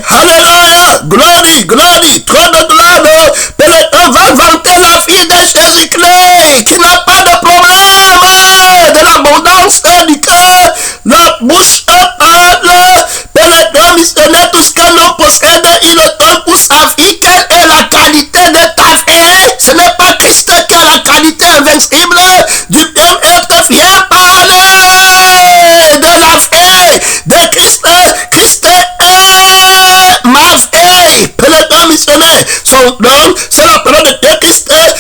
Alléluia. Glory. Trop de gloire. Pénétrant va vanter la fille de Jésus-Christ qui n'a pas de problème de l'abondance du cœur. Notre bouche parle. Pénétrant missionnaire, tout ce que l'on possède, il le donne pour sa fille. Quelle est la qualité de ta fille? Ce n'est pas Christ qui a la qualité invincible du bien-être. Viens parler de la fille de Christ. Christ est ma fille. Pénétrant missionnaire, son nom, c'est la parole de Dieu. Christ est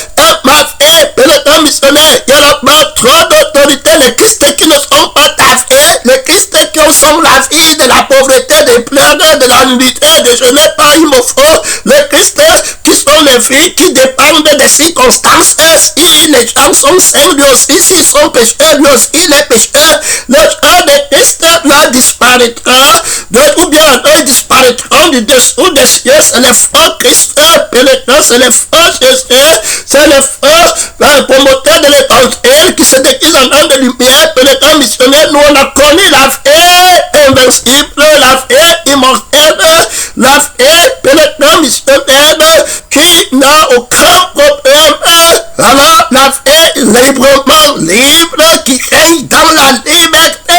ma fille. Pénétrant missionnaire, il n'y a pas trop d'autorité. Les Christ qui ne sont pas ta fille, les Christ qui sont la fille de la pauvreté, des pleurs, de la nudité, de je n'ai pas, il me faut. Les Christ qui sont les filles qui dépendent des circonstances. Si les gens sont saints, lui aussi, s'ils sont pécheurs, lui aussi, il est pécheur. Le cœur de Christ leur disparaîtra. Ou bien, ils disparaîtront du dessous des cieux. C'est les faux Christ pénétrants, c'est les faux Jésus, c'est les faux promoteurs de l'évangile qui se déguisent en homme de lumière, pénétrants missionnaires. Nous, on a connu la fée invincible, la fée immortelle, la fée pénétrant missionnaire qui n'a aucun problème. Alors, la fée librement libre qui règne dans la liberté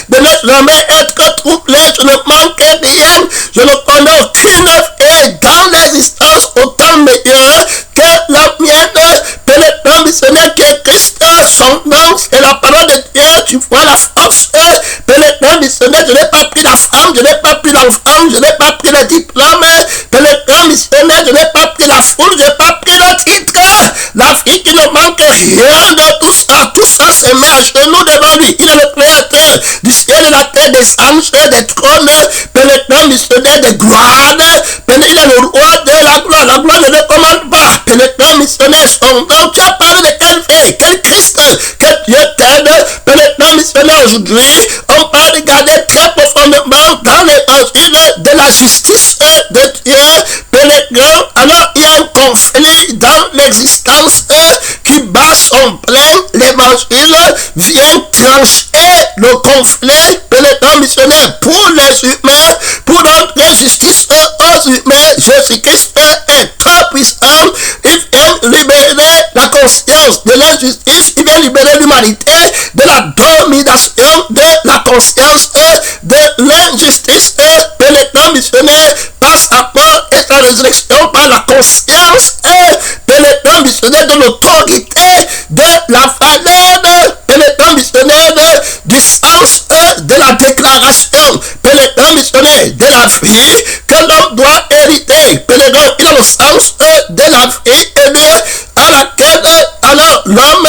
de ne jamais être troublé. Je ne manque rien. Je ne connais aucune fée dans l'existence autant meilleure que la mienne. Pénétrant missionnaire qui est Christ, son nom, c'est la parole de Dieu. Tu vois la force. Pénétrant missionnaire, je n'ai pas pris la femme, je n'ai pas pris l'enfant, je n'ai pas pris le diplôme. Pénétrant missionnaire, je n'ai pas pris la foule, je n'ai pas pris le titre. La fille qui ne manque rien de tout ça. Tout ça se met à genoux devant lui. Il est le créateur du ciel et de la terre, des anges, des trônes. Pénétrant missionnaire de gloire. Il est le roi de la gloire. La gloire ne le commande pas. Pénétrant missionnaire, son nom. Tu as parlé de quelle fille, quel Christ, que Dieu t'aide. Pénétrant missionnaire, aujourd'hui, on va regarder très profondément dans l'évangile de la justice de Dieu. Pénétrant, alors il y a un conflit dans l'existence qui bat son plein. L'évangile vient trancher le conflit. Pénétrant missionnaire pour les humains, pour rendre justice aux humains. Jésus-Christ est trop puissant. Il vient libérer la conscience de l'injustice. Il vient libérer l'humanité de la domination de la conscience de l'injustice. Pénétrant missionnaire par sa mort et sa résurrection, par la conscience pénétrant missionnaire de l'autorité de la valeur, pénétrant missionnaire du sens de la déclaration, pénétrant missionnaire de la vie que l'homme doit hériter. Pénétrant, il a le sens de la vie à laquelle alors l'homme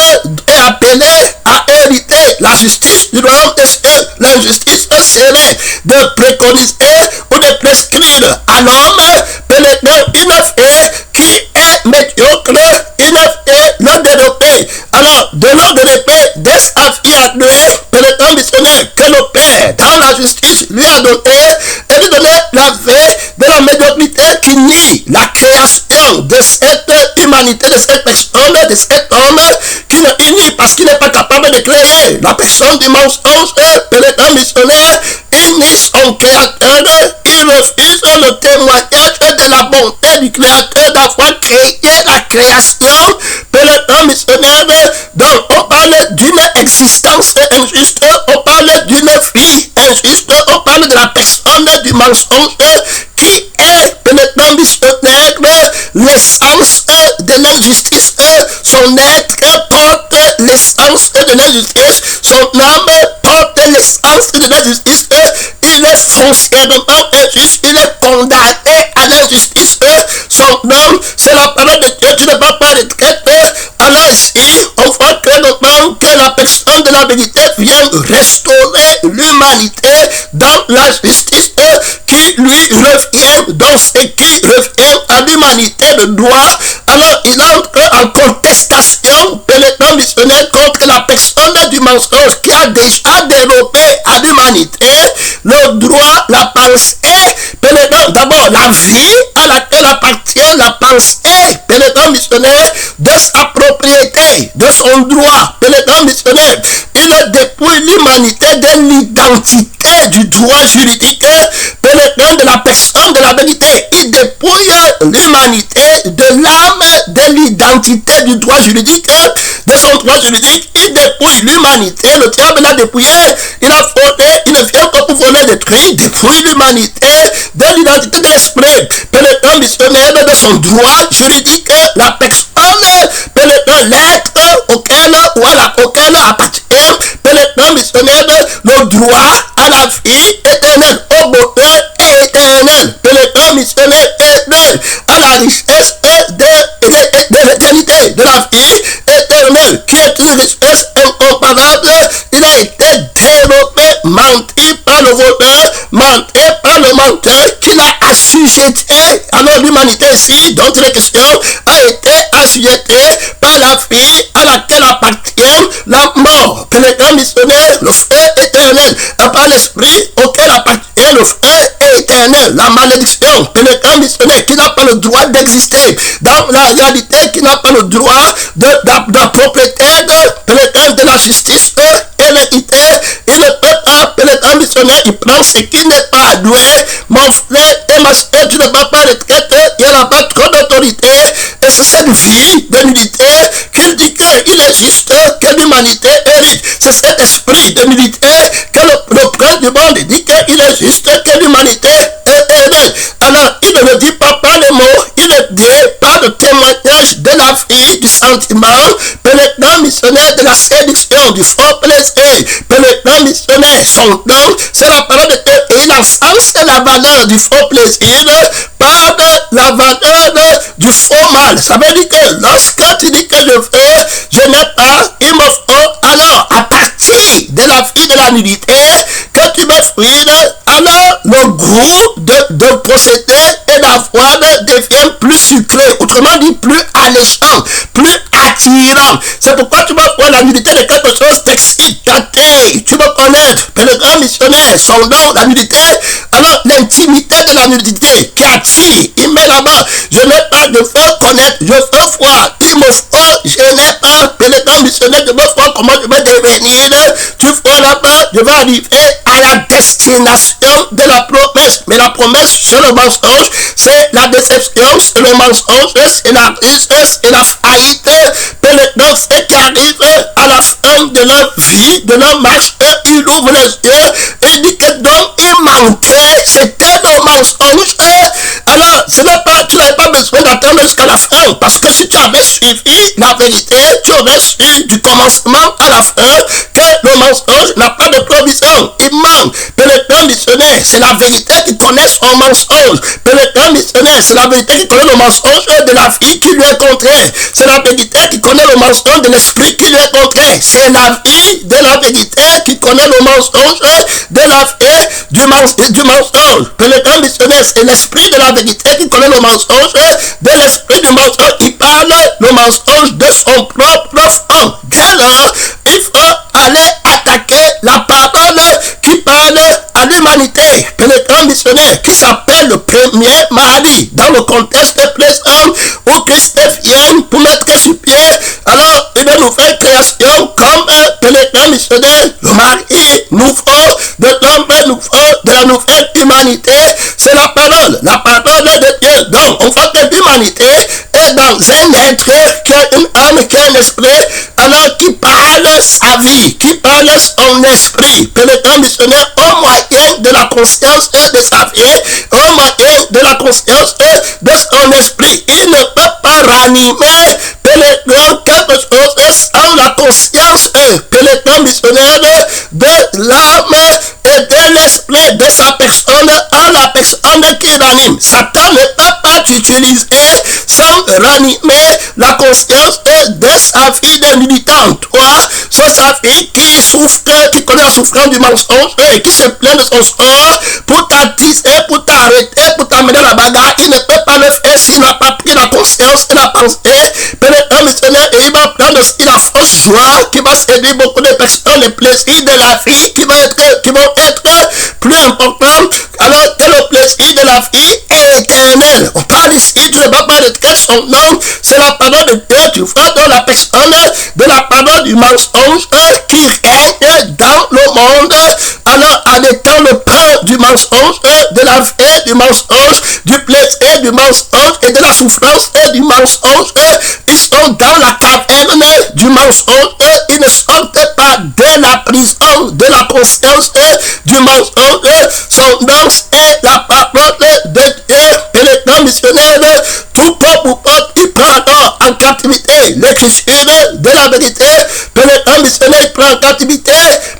est appelé à hériter la justice du royaume des cieux. L'injustice serait de préconiser ou de prescrire à l'homme pénétrant une fée qui est médiocre, une fée non développée. Alors, de l'ordre de l'épée, dès sa fille a doué, pénétrant missionnaire que le Père, dans la justice, lui a donné, et lui donner la fée de la médiocrité qui nie la création de cette humanité, de cette personne, de cet homme qui ne nie parce qu'il n'est pas capable de créer. La personne du mensonge, pénétrant missionnaire, il nie son créateur, il refuse le témoignage de la bonté du créateur d'avoir créé la création. Pénétrant missionnaire, donc on parle d'une existence injuste, on parle d'une vie injuste, on parle de la personne du mensonge qui est pénétrant missionnaire, l'essence de l'injustice, son être porte l'essence de l'injustice, son âme porte l'essence de l'injustice, il est foncièrement injuste, il est condamné à l'injustice, son nom, c'est la parole de Dieu, tu ne vas pas retraiter. Alors ici, on voit clairement que la personne de la vérité vient restaurer l'humanité dans la justice qui lui revient, dans ce qui revient à l'humanité de droit. Alors il entre en contestation, pénétrant missionnaire contre la personne du mensonge qui a déjà développé à l'humanité le droit, la pensée, pénétrant d'abord la vie à laquelle appartient la pensée, pénétrant missionnaire de sa propriété, de son droit, pénétrant missionnaire, il dépouille l'humanité de l'identité du droit juridique, pénétrant de la personne de la vérité. Il dépouille l'humanité de l'âme, de l'identité du droit juridique, de son droit juridique. Il dépouille l'humanité. Le diable l'a dépouillé. Il a fraude. Il ne vient que pour voler, détruire. Il dépouille l'humanité de l'identité de l'esprit. Pénétrant missionnaire de son droit juridique, la personne pénétrant l'être auquel appartient, pénétrant missionnaire le droit à la vie éternelle, au bonheur éternel, pénétrant missionnaire éternel, à la richesse de l'éternité, de la vie éternelle, qui est une richesse incomparable. Il a été développé, menti par le voleur, menti par le menteur, qui l'a assujetti. Alors l'humanité ici, dont il est question, a été assujettée par la vie à laquelle appartient la mort, pénétrant missionnaire, le feu éternel, par l'esprit auquel appartient le feu éternel, la malédiction, pénétrant missionnaire, qui n'a pas le droit d'exister dans la réalité, qui n'a pas le droit de la propriété, pénétrant de la justice et l'équité. Il ne peut pas, pénétrant missionnaire, il prend ce qui n'est pas doué. Mon frère et ma soeur, tu ne vas pas retraite, il n'y a pas trop d'autorité, et c'est cette vie de nudité qu'il dit qu'il est juste, que l'humanité hérite. C'est cet esprit de nudité que le prince du monde dit qu'il est juste, que l'humanité hérite. Alors, il ne le dit pas par les mots, il le dit par le témoignage de la vie, du sentiment, pénétrant missionnaire de la séduction, du faux plaisir, pénétrant missionnaire, son don, c'est la parole de Dieu, et il encense la valeur du faux plaisir par la valeur du faux mal. Ça veut dire que lorsque tu dis que je n'ai pas, il me faut, alors à partir de la vie de la nudité, que tu me fruites, alors le goût de procéder et d'avoir devient plus sucré, autrement dit plus alléchant, plus attirant. C'est pourquoi tu vas voir la nudité de quelque chose t'excite, tu veux connaître, pénétrant missionnaire, son nom, la nudité, alors l'intimité de la nudité qui attire, il met là-bas, je n'ai pas, je veux connaître, je veux voir, il me faut, je n'ai pas, pénétrant missionnaire, je veux voir comment je vais devenir, tu vois là-bas, je vais arriver à la destination de la promesse, mais la promesse c'est le mensonge, c'est la déception, c'est le mensonge, c'est la crise, c'est la faillite, pénétrant ce qui arrive à la fin de leur vie, de leur marche, il ouvre les yeux et il dit que donc il mentait, c'était le mensonge. Alors, tu n'avais pas besoin d'attendre jusqu'à la fin, parce que si tu avais suivi la vérité, tu aurais su du commencement à la fin que le mensonge n'a pas de provision. Il ment. Pénétrant missionnaire, c'est la vérité qui connaît son mensonge. Pénétrant missionnaire, c'est la vérité qui connaît le mensonge de la vie qui lui est contraire. C'est la vérité qui connaît le mensonge de l'esprit qui lui est contraire. C'est la vie de la vérité qui connaît le mensonge de la vie du mensonge. Pénétrant missionnaire, c'est l'esprit de la vérité qui connaît le mensonge de l'esprit du mensonge. Il parle le mensonge de son propre fond. Dès lors, il faut aller attaquer la parole qui parle à l'humanité. Pénétrant missionnaire qui s'appelle le premier mardi dans le contexte présent où Christ vient pour mettre sur pied alors une nouvelle création comme pénétrant missionnaire, le mari nouveau de l'homme nouveau de la nouvelle humanité. C'est la parole de Dieu. Donc on voit que l'humanité est dans un être qui a une âme, qui a un esprit, alors qui parle sa vie, qui parle son esprit. Pénétrant missionnaire au moyen de la conscience de sa vie, au moyen de la conscience de son esprit. Il ne peut pas ranimer pénétrant quelque chose sans la conscience, pénétrant missionnaire de l'âme et de l'esprit de sa personne en la personne qui ranime. Satan ne peut pas t'utiliser sans ranimer la conscience de sa vie de militant. Toi, c'est sa vie qui souffre, qui connaît la souffrance du mensonge et qui se plaint de son sort pour t'attiser, pour t'arrêter, pour t'amener à la bagarre. Il ne peut pas le faire s'il n'a pas pris la conscience et la pensée. Pénétrant missionnaire, et il va prendre aussi la fausse joie qui va séduire beaucoup de personnes, les plaisirs de la vie qui vont être plus importants alors que le plaisir de la vie est éternel. On parle ici, tu ne vas pas retraite son nom, c'est la parole de Dieu, tu vois, dans la personne de la parole du mensonge qui règne dans le monde. Alors, en étant le prince du mensonge, de la vie du mensonge, du plaisir du mensonge et de la souffrance du mensonge, ils sont dans la caverne du mensonge, ils ne sortent pas de la prison de la conscience du mensonge. Son nom est la parole de Dieu. Et le grand missionnaire, tout comme il prend alors en captivité l'écriture de la vérité. Et le grand missionnaire prend en captivité,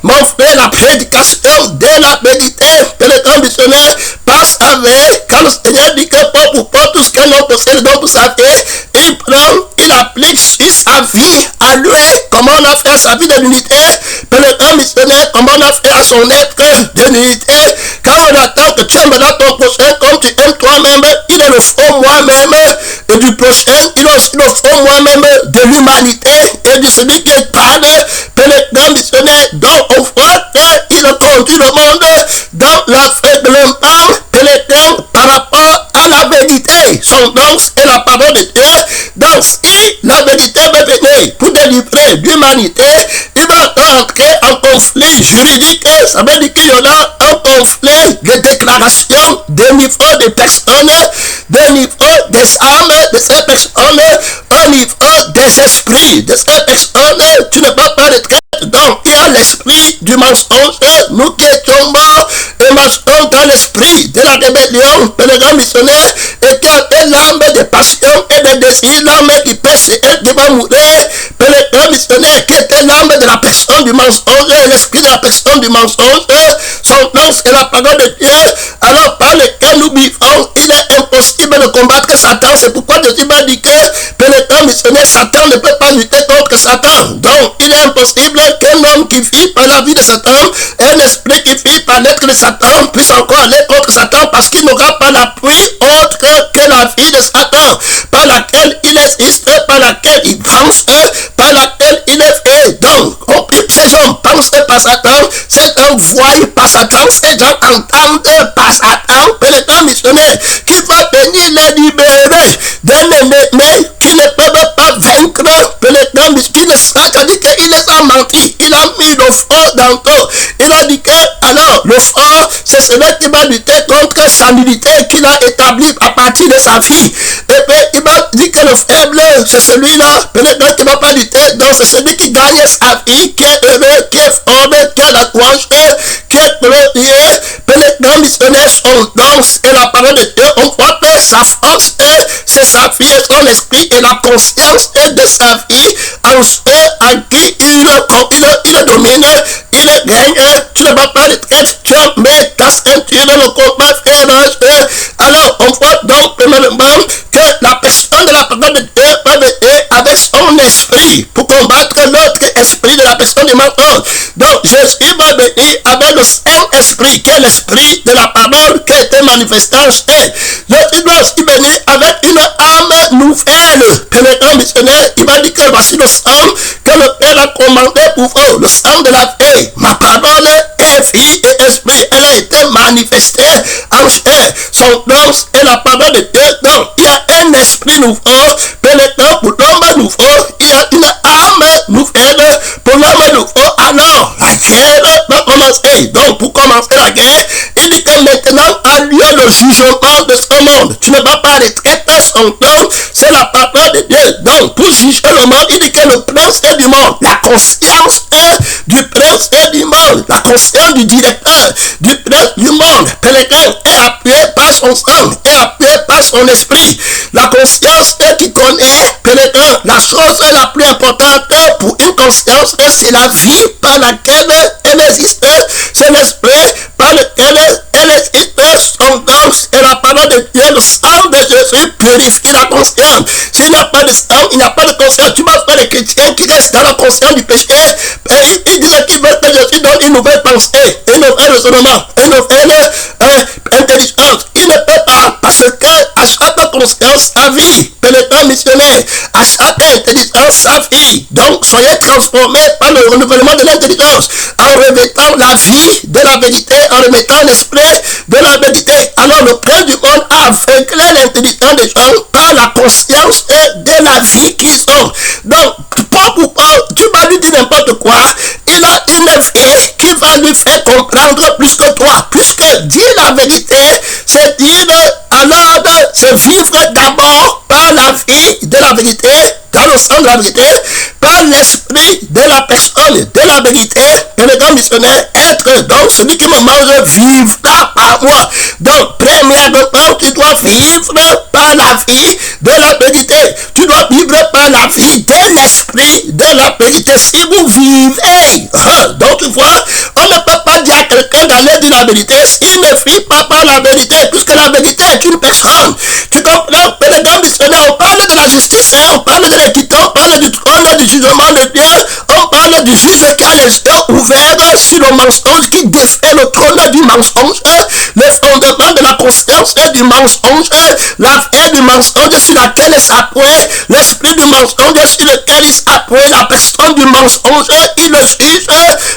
mon frère, la prédication de la vérité. Et le grand missionnaire passe avec, quand le Seigneur dit que pour tout ce qu'un homme possède donc pour sa vie, il prend, il applique sur sa vie à lui, comment on a fait à sa vie de l'unité. Et le grand missionnaire, comment on a fait à son être de l'unité. Quand on attend que tu aimes là ton prochain comme tu aimes toi-même, il est le faux moi-même. Et du prochain, il est aussi le faux moi-même de l'humanité et de celui qui parle. Et le grand missionnaire, dont on voit qu'il conduit le monde dans l'aveuglement et le temps par rapport à la vérité. Son nom est la parole de Dieu. Donc si la vérité va venir pour délivrer l'humanité, il va entrer en conflit juridique. Ça veut dire qu'il y aura un conflit de déclaration des niveaux des personnes, des niveaux des âmes de ces personnes, au niveau des esprits de ces personnes. Tu ne peux pas les traiter. Donc il y a l'esprit du mensonge, nous qui étions morts et marchons dans l'esprit de la rébellion, le grand missionnaire, et qui a l'âme des passions et des désirs, l'âme du péché et qui va mourir. Le grand missionnaire qui était l'âme de la personne du mensonge, l'esprit de la personne du mensonge, son nom c'est la parole de Dieu, alors par lequel nous vivons, il est impossible de combattre Satan. C'est pourquoi Jésus m'a dit que le grand missionnaire, Satan ne peut pas lutter contre Satan. Donc il est impossible qu'un homme qui vit par la vie de Satan, un esprit qui vit par l'être de Satan, puisse encore aller contre Satan, parce qu'il n'aura pas l'appui autre que la vie de Satan, par laquelle il existe, par laquelle il pense, par laquelle il est fait. Donc, ces gens pensent par Satan, ces gens voient par Satan, ces gens entendent par Satan. Et le grand missionnaire qui va venir les libérer d'un ennemi qui ne peuvent pas vaincre. Et le grand missionnaire, c'est-à-dire qu'il les a menti, il a mis le faux dans tout. Il a dit que, alors, le faux, c'est celui qui va lutter contre sa nullité qu'il a établie à partir de sa vie. Et puis, il va dire que le faible, c'est celui-là, peut-être qui ne va pas lutter, donc c'est celui qui gagne sa vie, qui est heureux, qui est fort, qui a la courage, qui est glorieux. Le grand missionnaire, son nom et la parole de Dieu, on voit que sa force, c'est sa vie et son esprit et la conscience de sa vie en ceux en qui il domine, il règne. Tu ne vas pas le traiter, tu as mis ta ceinture dans le combat, frère. Alors, on voit donc premièrement que la personne de la parole de Dieu va venir avec son esprit pour combattre l'autre esprit de la personne du mensonge. Donc, Jésus va venir avec le Saint-Esprit, qui est l'esprit de la parole qui a été manifesté en chair. Jésus doit aussi venir avec une âme nouvelle. Que le grand missionnaire, il va dire que voici le sang que le Père a commandé pour vous, le sang de la paix. Ma parole est vie et esprit. Elle a été manifestée en chair. Son nom est la parole de Dieu. Donc, il y a un esprit nouveau. Maintenant, pour l'homme nouveau, il y a une âme nouvelle. Pour l'homme nouveau, alors, la guerre va commencer. Donc, pour commencer la guerre, il dit que maintenant a lieu le jugement de ce monde. Tu ne vas pas les traiter son nom, c'est la parole de Dieu. Donc, pour juger le monde, il dit que le prince du monde, la conscience du prince du monde, la conscience du directeur du prince du monde, Pélégrine est appuyé par son sang, est appuyé par son esprit. La conscience qui connaît Pélégrine, la chose la plus importante pour une conscience, c'est la vie par laquelle elle existe, c'est l'esprit par lequel elle existe. Son nom et la parole de Dieu, le sang de Jésus purifie la conscience. S'il n'y a pas de sang, il n'y a pas de conscience. Tu vas faire les chrétiens qui restent dans la conscience du péché. Et ils disent qu'ils veulent que Jésus donne une nouvelle pensée, un nouvel raisonnement, une nouvelle intelligence. Il ne peut pas, parce que à chaque conscience, sa vie. Le grand missionnaire, à chaque intelligence, sa vie. Donc, soyez transformés par le renouvellement de l'intelligence, en remettant la vie de la vérité, en remettant l'esprit de la vérité. Alors, le prince du monde a aveuglé l'intelligence des gens par la conscience de la vie qu'ils ont. Donc, tu vas lui dire n'importe quoi, il a une vie qui va lui faire comprendre plus que toi. Puisque dire la vérité, c'est dire alors, c'est vivre d'abord par la vie de la vérité, dans le sens de la vérité, par l'esprit de la personne de la vérité, et le grand missionnaire, être donc celui qui me mange vivra par moi. Donc, premièrement, tu dois vivre par la vie de la vérité. Tu dois vivre par la vie de l'esprit de la vérité. Si vous vivez, donc tu vois, on ne peut pas dire à quelqu'un d'aller dire la vérité s'il ne vit pas par la vérité, puisque la vérité est une personne. Tu comprends? Mais le grand missionnaire, on parle de la justice, on parle de l'équité, on parle du trône du jugement de Dieu, on parle du juge qui a les yeux ouverts sur le mensonge, qui défait le trône du mensonge, le fondement de la conscience du mensonge, la vie du mensonge sur laquelle s'appuie, l'esprit du mensonge sur lequel il s'appuie, la personne du mensonge, il le juge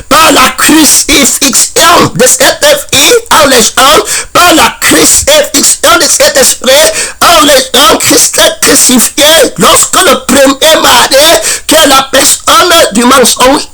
par la crucifixion de cette vie en laissant, par la crucifixion de cet esprit en laissant Christ crucifié. Lorsque le premier marié, qui est la personne du mensonge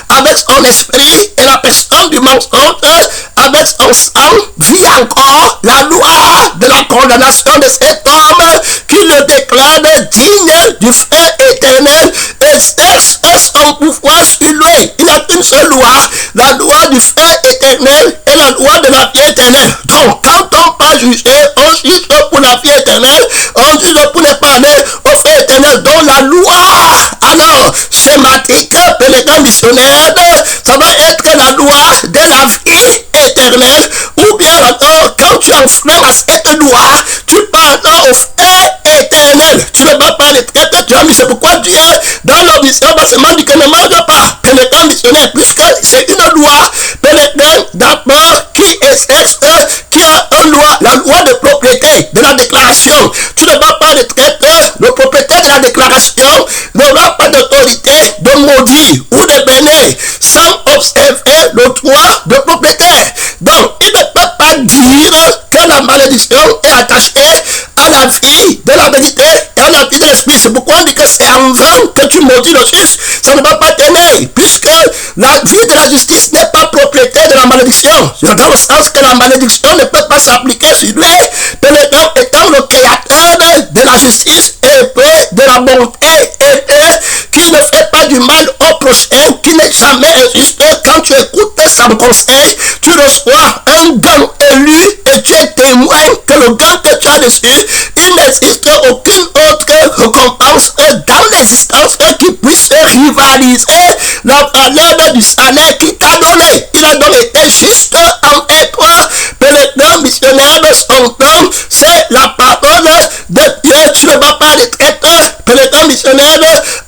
avec son esprit, et la personne du mensonge avec son sang, vit encore la loi de la condamnation de cet homme qui le déclare digne du feu éternel et exerce son pouvoir sur lui. Il n'y a qu'une seule loi, la loi du feu éternel et la loi de la vie éternelle. Donc, quand on pas juger, on juge pour la vie éternelle, on juge pour ne pas aller au feu éternel. Donc, la loi, alors, schématique, pour les grands missionnaires, ça va être la loi de la vie éternelle, ou bien alors, quand tu enfreins à cette loi, tu pars au feu éternel. Tu ne vas pas les traiter, tu as mis, c'est pourquoi Dieu, dans nos missions, va seulement dire que ne mange pas. Mais les grands missionnaires, puisque c'est une loi, mais les grands d'abord qui exerce, qui a une loi, la loi de propriété, de la déclaration. Tu ne vas pas les traiter, le propriétaire de la déclaration n'aura pas d'autorité de maudire ou de bénir sans observer le droit de propriétaire. Donc, il ne peut pas dire que la malédiction est attachée à la vie de la vérité et à la vie de l'esprit. C'est pourquoi on dit que c'est en vain que tu maudis le juste. Ça ne va pas tenir, puisque la vie de la justice n'est pas propriétaire de la malédiction. Dans le sens que la malédiction ne peut pas s'appliquer sur lui, étant le créateur de la justice et de la bonté, et qui ne fait pas du mal au prochain, qui n'est jamais injuste. Quand tu écoutes son conseil, tu reçois un gain élu et tu es témoin que le gain que tu as reçu, il n'existe aucune autre récompense dans l'existence qui puisse rivaliser la valeur du salaire qu'il t'a donné. Il a donc été juste envers toi. Mais les grands missionnaires de son temps, c'est la parole de Dieu. Tu ne vas pas les traiter. Mais les grands missionnaires,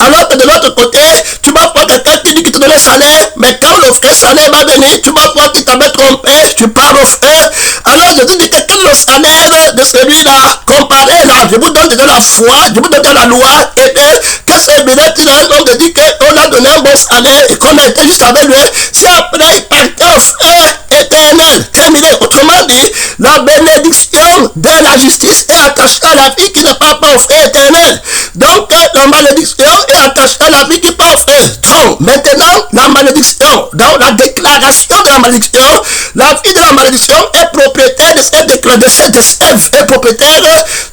alors que de l'autre côté, tu vas voir quelqu'un qui dit qu'il te donne le salaire, mais quand le frère salaire va venir, tu vas voir qu'il t'avait trompé, tu parles au frère. Alors je dis que quel est le salaire de celui-là, comparé là, je vous donne déjà la foi, je vous donne déjà la loi, et bien, que c'est bien qu'il a un homme de dire qu'on a donné un bon salaire et qu'on a été juste avec lui, si après il partait au frère éternel, terminé. Autrement dit, la bénédiction de la justice est attachée à la vie qui ne part pas au frère éternel. Donc, la malédiction est attachée à la vie qui part au frère. Donc, maintenant, la malédiction, dans la déclaration de la malédiction, la vie de la malédiction est propriétaire de cette déclaration, est propriétaire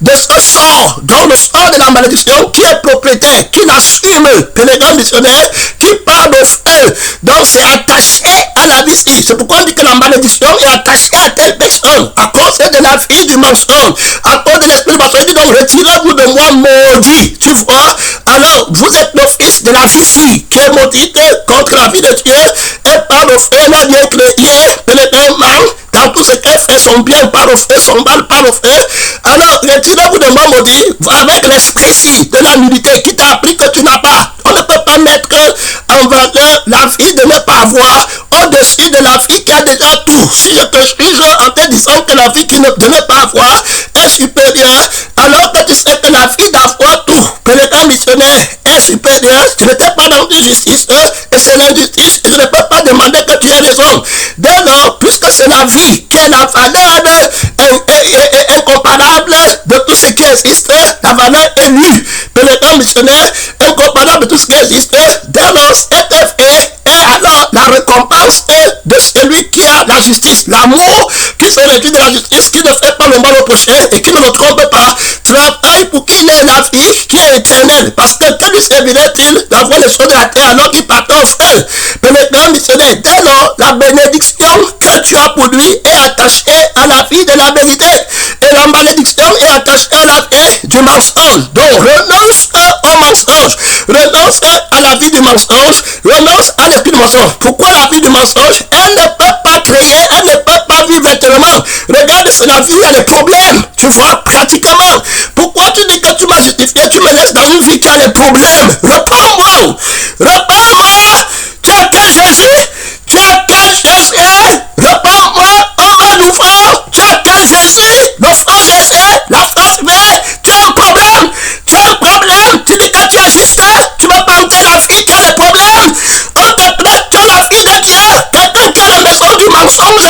de ce sort, dans le sort de la malédiction, qui est propriétaire, qui l'assume, les grands missionnaires, qui part au frère. Donc, c'est attaché à la vie. C'est pourquoi on dit que la malédiction est attachée à telle personne, à cause de la vie du mensonge, à cause de l'esprit du mensonge. Il dit donc, retirez-vous de moi, maudit. Tu vois, alors vous êtes le fils de la vie qui est maudite contre la vie de Dieu, et par le frère n'a bien chrétien, pénétrément, dans tout ce qu'elle fait son bien, par le frère, son mal, par le frère. Alors, retirez-vous de moi, maudit, avec l'esprit de la nudité qui t'a appris que tu n'as pas. On ne peut pas mettre en valeur la vie de ne pas avoir au-dessus de la vie qui a déjà tout. Si je te juge en te disant que la vie de ne pas avoir est supérieure, alors que tu sais que la vie d'avoir tout, que l'état missionnaire est supérieur, tu n'étais pas dans une justice, et c'est l'injustice, et je ne peux pas demander que tu aies raison. Dès lors, puisque c'est la vie qui est la valeur incomparable de tout ce qui existe, la valeur missionnaire, incomparable de tout ce qui existe, dès lors, cet œuvre est alors la récompense de celui qui a la justice, l'amour qui se réjouit de la justice, qui ne fait pas le mal au prochain et qui ne le trompe pas, travaille pour qu'il ait la vie qui est éternelle. Parce que lui servirait-il d'avoir les choses de la terre alors qu'il part au frère? Pénétrant missionnaire, dès lors, la bénédiction que tu as pour lui est attachée à la vie de la vérité. Et la malédiction est attachée à la vie du mensonge. Donc renonce au mensonge, renonce à la vie du mensonge, renonce à l'esprit du mensonge. Pourquoi la vie du mensonge? Elle ne peut pas créer, elle ne peut pas vivre éternellement. Regarde, c'est la vie, il y a des problèmes. Tu vois, pratiquement. Pourquoi tu dis que tu m'as justifié, tu me laisses dans une vie qui a des problèmes? Reprends-moi, reprends-moi. Tu as quel Jésus? Tu as quel Jésus? Reprends-moi, on va nous voir. Tu as quel Jésus? Le frère Jésus, la France mère. Tu as un problème. Tu as un problème. Tu dis que tu es juste. Tu vas planter la vie qui a des problèmes. On te plaît, tu as la vie de Dieu. Quelqu'un qui a la maison du mensonge,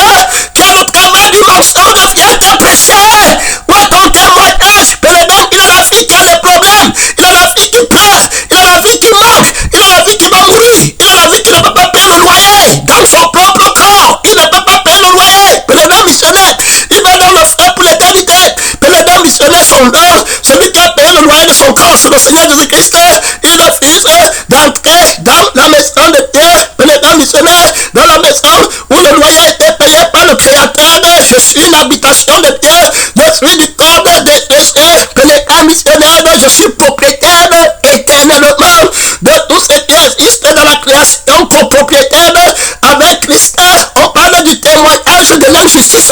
qui a le travail du mensonge, vient te prêcher. Où est ton témoignage? Pénétrant, il a la vie qui a des problèmes. Il a la vie qui pleure. Il a la vie qui manque. Il a la vie qui va mourir. Il a la vie qui ne peut pas payer le loyer. Dans son propre corps, il ne peut pas payer le loyer. Pénétrant missionnaire, il va dans le feu pour l'éternité. Pénétrant missionnaire, son œuvre, celui qui a payé le loyer de son corps, c'est le Seigneur Jésus-Christ. Il refuse d'entrer dans la maison de Dieu. Pénétrant missionnaire, dans la maison où le loyer était payé par le Créateur. Je suis une habitation de Dieu. Je suis du corps de Jésus. Pénétrant missionnaire, je suis propriétaire éternellement de tout ce qui existe dans la création, copropriétaire avec Christ. On parle du témoignage de l'injustice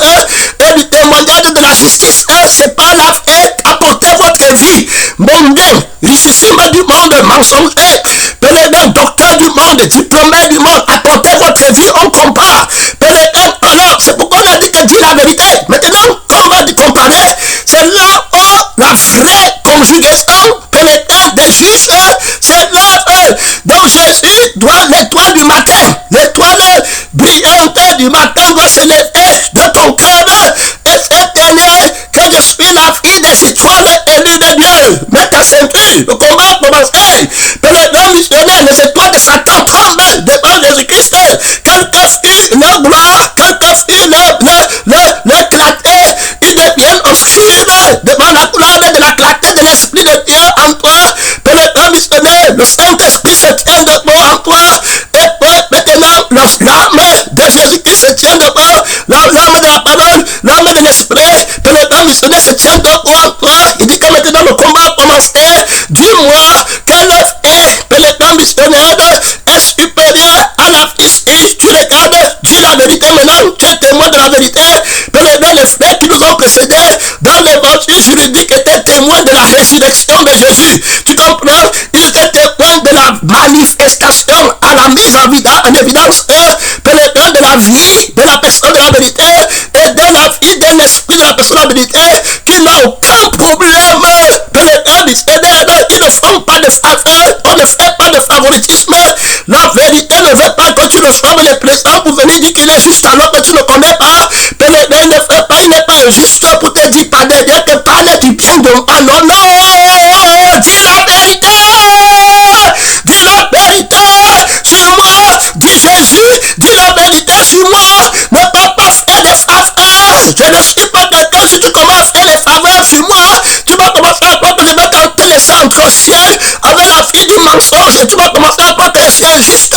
et du témoignage de la justice. C'est pas la fête. Apportez votre vie mondaine, richissime du monde, mensonger, pénétrant, docteur du monde, diplômé du monde. Apportez votre vie, on compare. Pénétrant, alors, c'est pourquoi on a dit que dit la vérité. Maintenant, on va comparer. C'est là où la vraie conjugaison pénétrant des justes, c'est l'œuvre dont Jésus doit l'étoile du matin. L'étoile brillante du matin doit se lever de ton cœur. Et cette année, que je suis la fille des étoiles élues de Dieu. Mets ta ceinture, le combat a commencé. Pénétrant missionnaire, les étoiles de Satan tremblent devant Jésus-Christ. Quelques fut leur gloire, quelques fut leur clarté. Ils deviennent obscurs devant la gloire de la clarté de l'Esprit de Dieu en toi. Pénétrant missionnaire, le Saint-Esprit se tient debout en toi. Et maintenant, l'âme de Jésus-Christ se tient debout. L'âme de la parole, l'âme de l'Esprit. Pénétrant missionnaire se tient debout en toi. Il dit que maintenant le combat a commencé. Dis-moi, quelle œuvre est pénétrant missionnaire est supérieure à la justice? Tu regardes, dis la vérité maintenant, tu es témoin de la vérité. Pénétrant les frères qui nous ont précédés dans l'évangile juridique étaient témoins de la résurrection de Jésus. Tu comprends? Ils étaient témoins de la manifestation à la mise en évidence pénétrant de la vie de la personne de la vérité et de la vie de l'esprit de la personne de la vérité qui n'a aucun problème. Pénétrant missionnaire, ils ne font pas de faveur, on ne fait pas de favoritisme. La vérité ne veut pas que tu reçoives les présents pour venir dire qu'il est juste alors que tu ne connais pas. Pénétrant ne fait pas, il n'est pas injuste pour te dire pas derrière que parler du bien de moi. Non, non, dis la vérité. Dis la vérité sur moi. Dis Jésus, dis la vérité sur moi. Ne peux pas faire des faveurs. Je ne suis pas quelqu'un. Si tu commences à faire des faveurs sur moi, tu vas commencer à croire que je vais te laisser entre le ciel avec la fille du mensonge et tu vas commencer à croire que je suis injuste.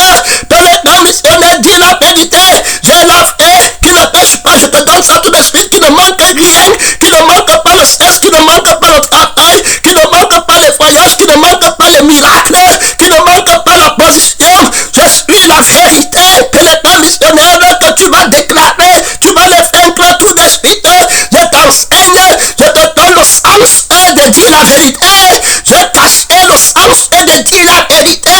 Pénétrant missionnaire, dis la vérité. J'ai la vie qui ne pêche pas. Je te donne ça tout de suite, qui ne manque rien, qui ne manque pas le sexe, qui ne manque pas le travail, qui ne manque pas les voyages, qui ne manque pas les miracles, qui ne manque pas la position. Je suis la vérité. Pénétrant missionnaire que tu vas déclarer, tu vas les vaincre tout de suite. Je t'enseigne, je te donne le sens de dire la vérité. Je t'achète le sens de dire la vérité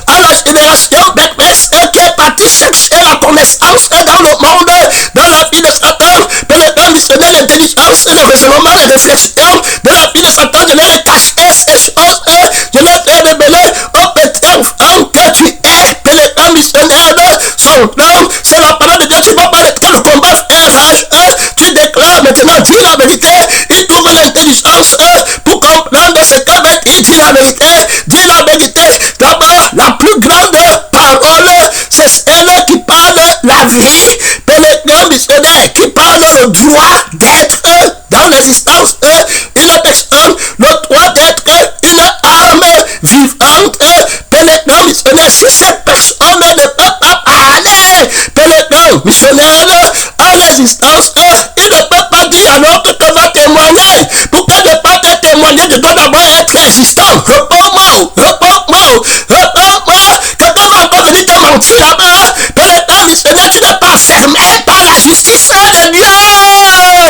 à la génération perverse qui est partie chercher la connaissance dans le monde, dans la vie de Satan. Pénétrant missionnaire, l'intelligence, le raisonnement, les réflexions de la vie de Satan. Je leur ai caché ces choses. Je leur ai révélé au petit enfant que tu es. Pénétrant missionnaire, son nom, c'est la parole de Dieu. Tu vas pas rester le combat, frère. Tu déclares maintenant, dis la vérité. existence, une personne, le droit d'être une âme vivante, pénétrant missionnaire. Si cette personne ne peut pas parler, pénétrant missionnaire en existence, il ne peut pas dire à l'autre que va témoigner. Pour que ne pas te témoigner, je dois d'abord être existant. Réponds-moi, réponds-moi, réponds-moi. Quelqu'un va encore venir te mentir là-bas. Pénétrant missionnaire, tu n'es pas fermé par la justice de Dieu.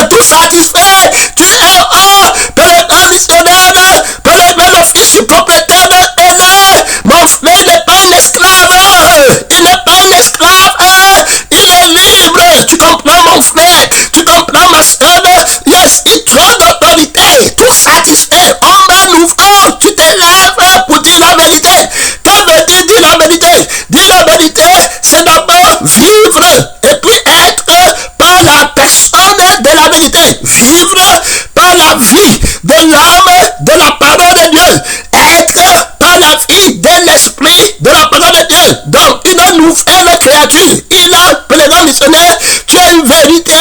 Tout satisfait, tu es hors. Pénétrant missionnaire, pénétrant l'office du propriétaire de Bénin. Mon frère n'est pas un esclave. Il n'est pas un esclave. Il est libre. Tu comprends mon frère? Tu comprends ma soeur? Yes, il trouve d'autorité. Tout satisfait. Homme nouveau, tu te lèves pour dire la vérité. Ça veut dire la vérité. Dire la vérité, c'est d'abord vivre et puis être par la personne de la vérité. Vivre par la vie de l'âme de la parole de Dieu. Être par la vie de l'esprit de la parole de Dieu. Donc, une nouvelle créature. Il a, pénétrant missionnaire, tu as une vérité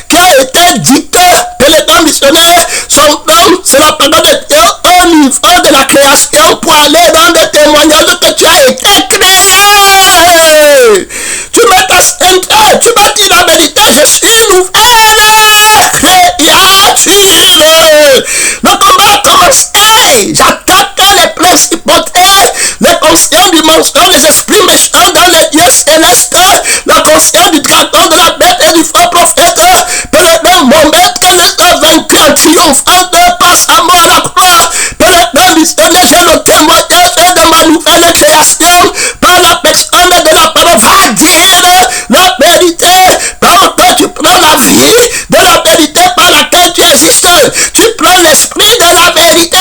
qui a été dite. Pénétrant missionnaire, son nom, c'est la parole de Dieu au niveau de la création pour aller dans le témoignage que tu as été créé. Tu mets ta sainteté, tu m'as dit la vérité, je suis une nouvelle créature. Le combat a commencé. J'attaque les principautés, les conscients du mensonge, les esprits méchants dans les lieux célestes, la conscience du dragon, de la bête et du faux prophète. Pénétrant mon maître, le vaincu en triomphant par sa mort à la croix. Pénétrant missionnaire, j'ai le témoignage de ma nouvelle création par la personne de la parole. Va dire la vérité. Par que tu prends la vie de la vérité par laquelle tu existes. Tu prends l'esprit de la vérité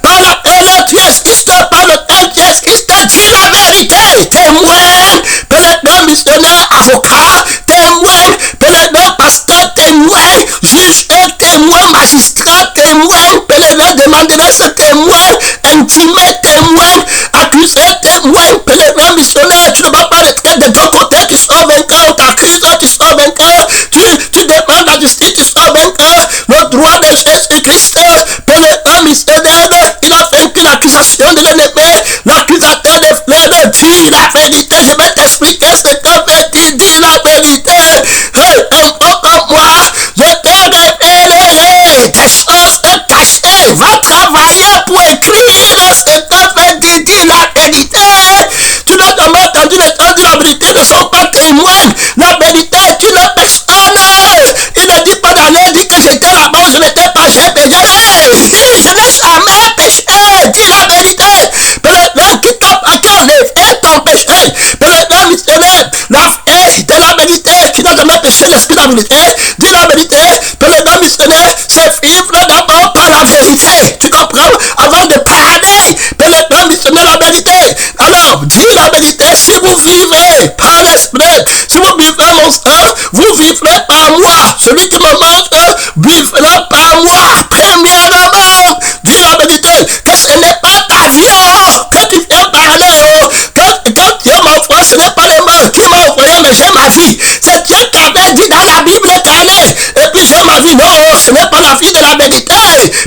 par laquelle tu existes, par lequel tu existes. Dis la vérité. Témoin, pénétrant missionnaire, avocat, témoin, pénétrant pasteur, témoin, juge et témoin, magistrat, témoin, pénétrant demanderesse, témoin, intimé, témoin, accusé, témoin, pénétrant missionnaire. Tu ne vas pas être de deux côtés, tu seras vainqueur, t'accuses, tu seras vainqueur, tu demandes la justice, tu seras vainqueur. Le droit de Jésus-Christ, pénétrant missionnaire, il a vaincu l'accusation de l'ennemi, l'accusateur des frères. Dis la vérité, je vais t'expliquer ce que veut dire, dis la vérité. Invoque moi, je te révélerai des choses cachées. Va travailler pour écrire ce que veut dire, dis la vérité. Tu n'as jamais entendu les gens de la vérité ne sont pas témoins. La vérité est une personne. Il ne dit pas d'aller dire que j'étais là-bas, je n'étais pas, j'ai péché. Je n'ai jamais péché. Dis la vérité. Pénétrant qui t'a enlevé ton péché. Pénétrant missionnaire, la vie de la vérité qui n'a jamais péché, l'esprit de la vérité. Dis la vérité. Pénétrant missionnaire, c'est vivre d'abord par la vérité. Tu comprends? Avant de parler, pénétrant missionnaire, la vérité. Alors, dis la vérité. Si vous vivez par l'esprit, si vous vivez mon sang, vous vivrez par moi. Celui qui me mange vivra par moi. Premièrement, dis la vérité, que ce n'est pas ta vie que tu viens parler. Quand Dieu m'envoie, ce n'est pas les mains qui m'ont envoyé, mais j'ai ma vie. C'est Dieu qui avait dit dans la Bible qu'allez. Et puis j'ai ma vie. Non, ce n'est pas la vie de la vérité.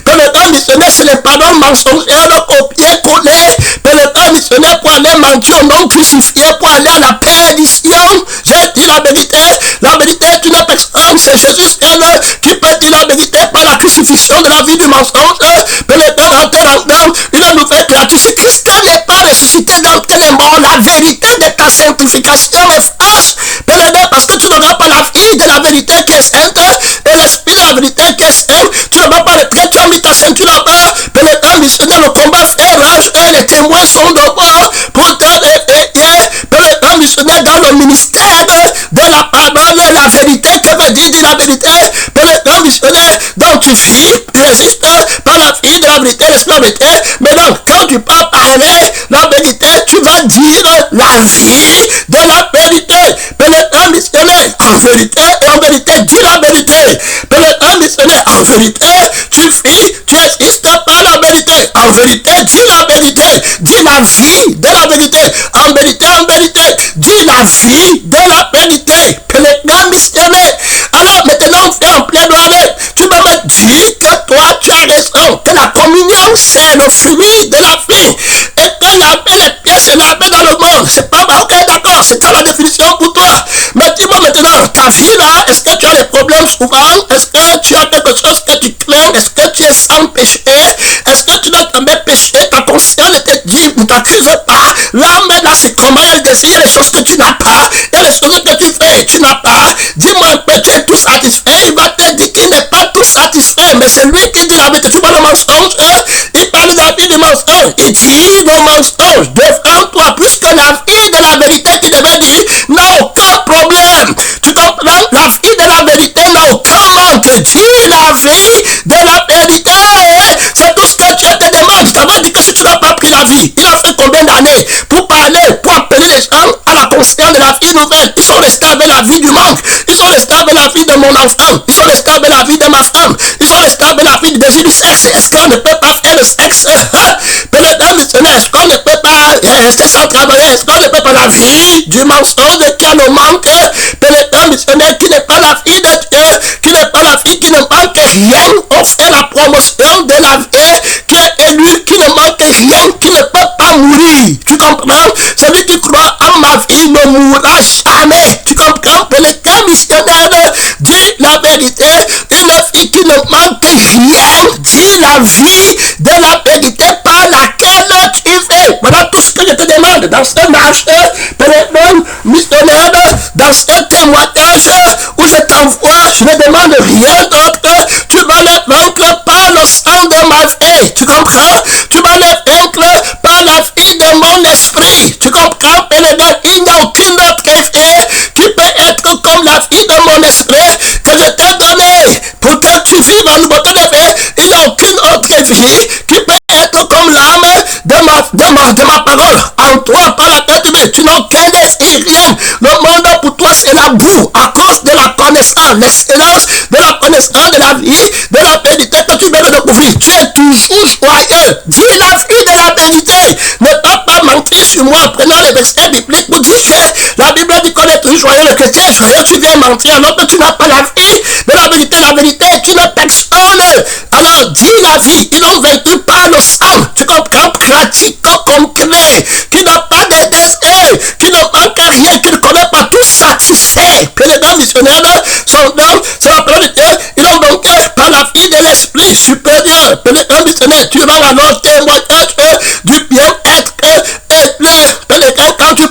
Pénétrant missionnaire, ce n'est pas le mensongère, le copier-coller. Pénétrant missionnaire pour aller mentir au nom crucifié, pour aller à la perdition. J'ai dit la vérité. La vérité est une personne. C'est Jésus seul qui peut dire la vérité par la crucifixion de la vie du mensonge. Pénétrant dans une nouvelle créature. Si Christ n'est pas ressuscité d'entre les morts, la vérité de ta sanctification est fausse. Pénétrant parce que tu n'auras pas la vie de la vérité qui est sainte et l'esprit de la vérité qui est sainte. Tu ne vas pas le traiter, tu as mis ta ceinture là-bas. Pénétrant missionnaire, le combat fait rage et les témoins sont dehors pour te réveiller. Pénétrant missionnaire dans le ministère de la parole, la vérité, que veut dire la vérité. Pénétrant missionnaire, donc tu vis, tu existes par la vie de la vérité, l'esprit de la vérité. Mais donc, quand tu peux parler la vérité, tu vas dire la vie de la vérité. Pénétrant missionnaire, en vérité et en vérité, dis la vérité. Pénétrant missionnaire, en vérité, tu vis, tu existes par la vérité. En vérité, dis la vérité. Dis la vie de la vérité. En vérité, dis la vie de la vérité. Pénétrant missionnaire. Alors maintenant, on fait en plaidoyer. Tu vas me dire que toi tu as raison, que la communion c'est le fruit de la vie, et que laver les pieds c'est laver dans le monde. C'est pas mal, ok, d'accord, c'est ça la définition pour toi. Mais dis-moi maintenant, ta vie là, est-ce que tu as des problèmes souvent? Est-ce que tu as quelque chose que tu crains? Est-ce que tu es sans péché? Est-ce que tu n'as jamais péché? Ta conscience ne te dit, ne t'accuse pas. L'âme là, c'est comment elle désire les choses que tu n'as pas. Et les choses que tu fais et tu n'as pas. Dis-moi un peu, tu es tout satisfait. Il va te dire qu'il n'est pas tout satisfait. Mais c'est lui qui dit la vérité. Tu vois le mensonge, hein? Il parle de la vie du mensonge. Il dit le mensonge devant toi, puisque la vie de la vérité qui devait dire n'a aucun problème. Tu comprends? La vie de la vérité n'a aucun manque. Dis la vie de la vérité. C'est tout ce que Dieu te demande. Ça veut dire que si tu n'as pas pris la vie, il a fait combien d'années pour parler, pour appeler les gens à la conscience de la vie nouvelle? Ils sont restés avec la vie du manque. Ils sont restés avec la vie de mon enfant. Ils sont restés avec la vie de ma femme. Ils sont restés avec la vie du désir du sexe. Est-ce qu'on ne peut pas faire le sexe? Est-ce qu'on ne peut pas rester sans travailler? Est-ce qu'on ne peut pas la vie du mensonge qui a le manque? Pénétrant missionnaire qui n'est pas la vie de Dieu, qui n'est pas la vie qui ne manque rien. On fait la promotion de la vie qui est élue, qui ne manque rien, qui ne peut pas mourir. Tu comprends? Celui qui croit en ma vie ne mourra jamais. Tu comprends? Pénétrant missionnaire dit la vérité. Une vie qui ne manque rien dit la vie de la vérité par laquelle tu fais. Voilà tout ce que je te demande dans ce marche, pénétrant missionnaire, dans ce témoignage où je t'envoie, je ne demande rien d'autre. Tu vas le vaincre par le sang de ma vie. Tu comprends? Tu vas le vaincre par la vie de mon esprit. Tu comprends? Pénétrant, il n'y a aucune autre vie qui peut être comme la vie de mon esprit que je t'ai donné pour que tu vives en nouveauté de vie. Il n'y a aucune autre vie qui peut être comme l'âme de ma parole en toi par laquelle tu vis. Tu n'as aucun désir, rien. Le monde pour toi c'est la boue à cause de la connaissance, l'excellence de la connaissance de la vie, de la vérité que tu viens de découvrir. Tu es toujours joyeux. Dis la vie de la vérité. Ne pas mentir sur moi en prenant les versets bibliques pour dire que la Bible dit qu'on est toujours joyeux. Le chrétien est joyeux, tu viens mentir alors que tu n'as pas la vie de la vérité. La vérité est une personne. Alors dis la vie. Ils ont vaincu par le sang. Tu comprends? Pratique concret, qui n'a pas de désir, qui ne manque rien, qui ne connaît pas, tout satisfait. Que les gars missionnaires sont dans, c'est la parole de Dieu. Ils ont donc par la vie de l'esprit supérieur. Que les gars missionnaires, tu vas alors témoignage du bien-être quand tu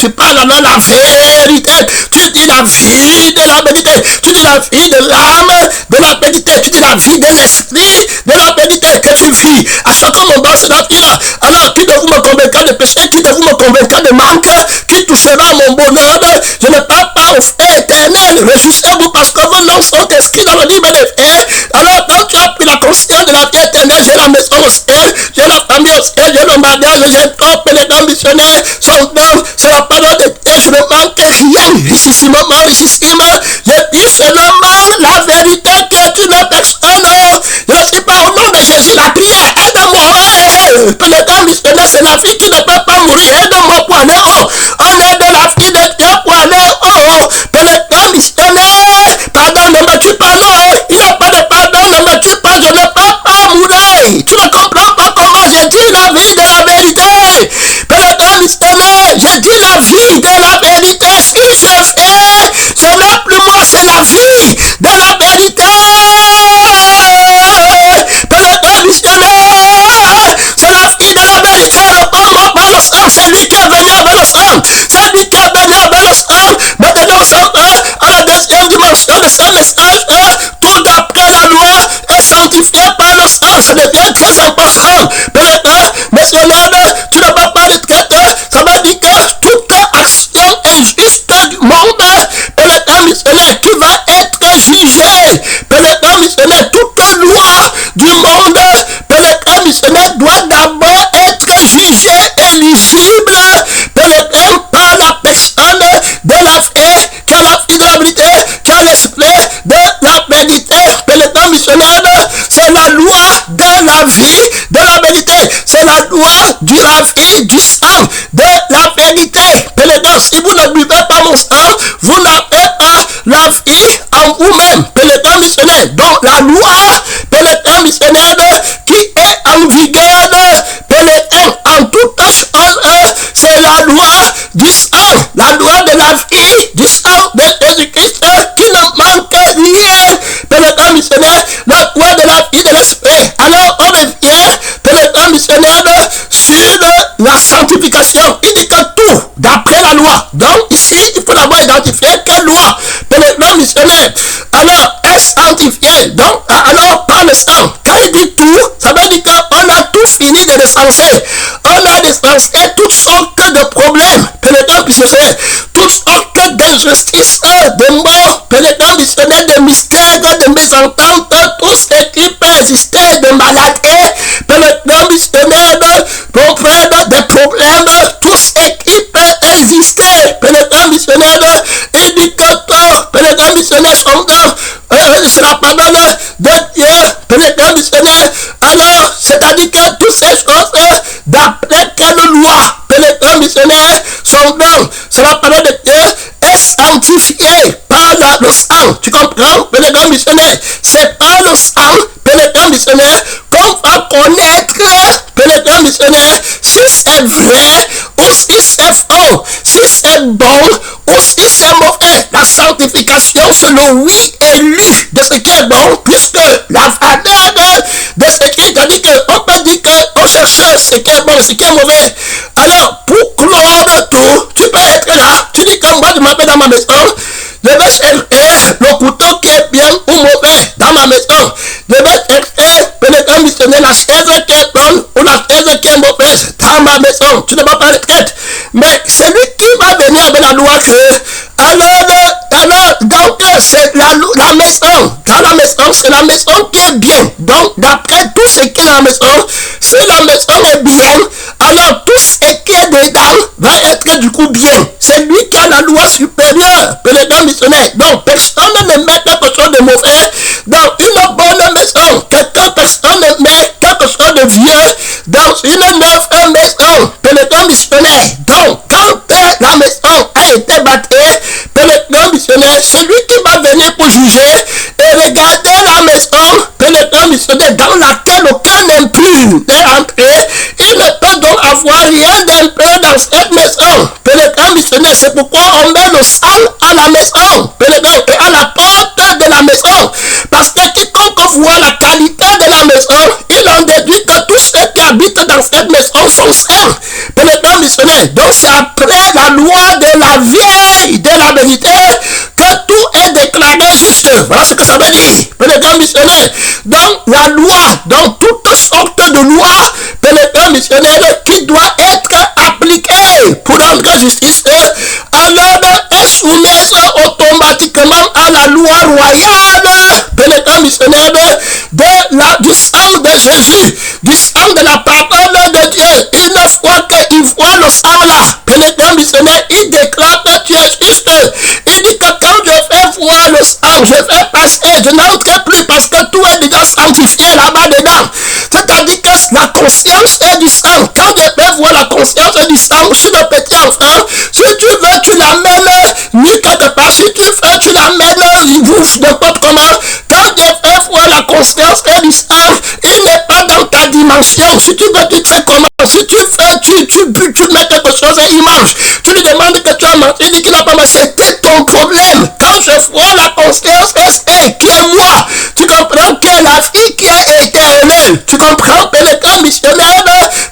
parles alors la vérité. Tu dis la vie de la vérité. Tu dis la vie de l'âme de la vérité. Tu dis la vie de l'esprit de la vérité que tu vis. À chaque moment, c'est la vie là. Alors, qui de vous me convaincra de péché? Qui de vous me convaincra de manque? Qui touchera mon bonheur? Je ne parle pas au fait éternel. Réjouissez-vous parce que vos noms sont inscrits dans le livre des faits. Alors, quand tu as pris la conscience de la vie éternelle, j'ai la maison au ciel, j'ai la famille au ciel, j'ai le mariage, j'ai top et les grands missionnaires sont dans. C'est la parole de Dieu. Je ne manque rien. Richissime, richissime. Je dis seulement la vérité qui est une personne. Je ne suis pas au nom de Jésus la prière. Aide-moi. Les grands missionnaires, c'est la vie qui ne peut pas mourir. Aide-moi pour aller haut. On aide la vie de Dieu pour aller haut. Les grands missionnaires, pardon, ne me tue pas là. Il n'y a pas de pardon, ne me tue pas. Je ne peux pas mourir. Tu ne comprends pas comment j'ai dit la vie de la vérité. Les grands missionnaires, j'ai dit la vie de la vérité. Si je fais, ce n'est plus moi, c'est la vie de la vérité. Les missionnaires, c'est la vie de la vérité. Le bon mot par le sang, c'est lui qui est venu avec le sang. C'est lui qui est venu avec le sang. Maintenant, nous sommes à la deuxième dimension de ce message. Tout d'après la loi est sanctifié par le sang. Ça devient très important. Missionnaire, tu ne peux pas le traiter. Ça veut dire que toute action injuste du monde, un missionnaire qui va être jugé. Un missionnaire, toute loi du monde, un missionnaire doit d'abord être jugé éligible par la personne de la vie, qui a la vie de la vérité, qui a l'esprit de la vérité. Un missionnaire, c'est la loi de la vie de la vérité. C'est la loi de la vie du sang de la vérité. Si vous ne buvez pas mon sang, vous n'avez pas la vie en vous-même. Missionnaire. Donc la loi, la vie de l'esprit. Alors on revient, pénétrant missionnaire, sur la sanctification. Il dit que tout, d'après la loi. Donc ici, il faut d'abord identifier quelle loi. Pénétrant missionnaire. Alors, est sanctifié. Donc, alors, par le sang. Quand il dit tout, ça veut dire qu'on a tout fini de recenser. On a recensé toutes sortes de problèmes. Pénétrant missionnaire. Toutes sortes d'injustices, de mort. Pénétrant missionnaire, de mystères, de mésententes. Tout ce qui peut exister, de maladies. Pénétrant missionnaire, des problèmes. Tout ce qui peut exister. Pénétrant missionnaire, il dit que tout, pénétrant missionnaire, son sera pardonné de Dieu, pénétrant missionnaire. Alors, c'est-à-dire que toutes ces choses, d'après quelle loi, pénétrant missionnaire, son don sera pardonné de Dieu, est sanctifié par le sang. Tu comprends, pénétrant missionnaire? C'est par le sang, pénétrant missionnaire, qu'on va connaître, pénétrant missionnaire, si c'est vrai ou si c'est faux, si c'est bon ou si c'est mauvais. La sanctification, c'est le oui et lui de ce qui est bon, puisque la valeur de ce qui est, c'est-à-dire qu'on peut dire qu'on cherche ce qui est bon, ce qui est mauvais. Alors, pour clore tout, tu peux être là, tu dis que moi je m'appelle dans ma maison, je vais chercher le couteau qui est bien ou mauvais dans ma maison. Je vais chercher, pénétrant missionnaire, la chaise qui est bonne ou la chaise qui est mauvaise dans ma maison. Tu ne vas pas retraite. Mais celui qui va venir avec la loi que, alors, donc, c'est la maison. Dans la maison, c'est la maison qui est bien. Donc, d'après tout ce qui est dans la maison, si la maison est bien, alors tout ce qui est dedans va être du coup bien. C'est lui qui a la loi supérieure, pénétrant missionnaire. Donc, personne ne met quelque chose de mauvais dans une bonne maison. Personne ne met quelque chose de vieux dans une neuve maison, pénétrant missionnaire. Donc, quand la maison a été bâtie, pénétrant missionnaire, c'est lui qui va venir pour juger et regarder la maison, pénétrant missionnaire, dans laquelle aucun impur n'est entré. Il ne peut donc avoir rien d'impur dans cette maison, pénétrant missionnaire. C'est pourquoi on met le sang à la maison, pénétrant, et à la porte de la maison. Parce que quiconque voit la qualité de la maison, il en déduit que tous ceux qui habitent dans cette maison sont saints, pénétrant missionnaire. Donc c'est après la loi de la vieille de la vérité que tout est déclaré juste. Voilà ce que ça veut dire, pénétrant missionnaire. Donc la loi, donc toutes sortes de lois, pénétrant missionnaire, qui doit être appliquée pour rendre justice, alors est soumise automatiquement à la loi royale, pénétrant missionnaire, du sang de Jésus, du sang de la parole de Dieu. Une fois qu'il voit le sang là, pénétrant missionnaire, il déclare que tu es juste. Il dit que quand je vais voir le sang, je vais passer, je n'entre plus parce que tout est déjà sanctifié là-bas dedans. C'est-à-dire que la conscience est du sang. Quand je vais voir la conscience du sang sur le petit enfant, si tu veux, tu l'amènes ni quelque part. Si tu veux, tu l'amènes, il bouge n'importe comment. Quand je vais voir la conscience du sang, il n'est pas dans ta dimension. Si tu veux, tu sais comment. Si tu fais, tu mets quelque chose et il mange. Tu lui demandes que tu as mangé, il dit qu'il n'a pas mangé. C'était ton problème. Quand je vois la conscience, qui est moi, tu comprends que la vie qui est éternelle, tu comprends, pénétrant missionnaire,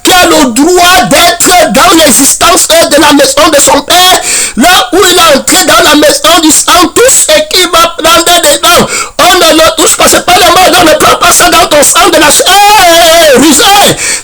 qui a le droit d'être dans l'existence de la maison de son père, là où il est entré dans la maison du sang, tout ce qui va prendre dedans, on ne le touche pas. C'est pas les morts, on ne prend pas ça dans ton sang de la rusé.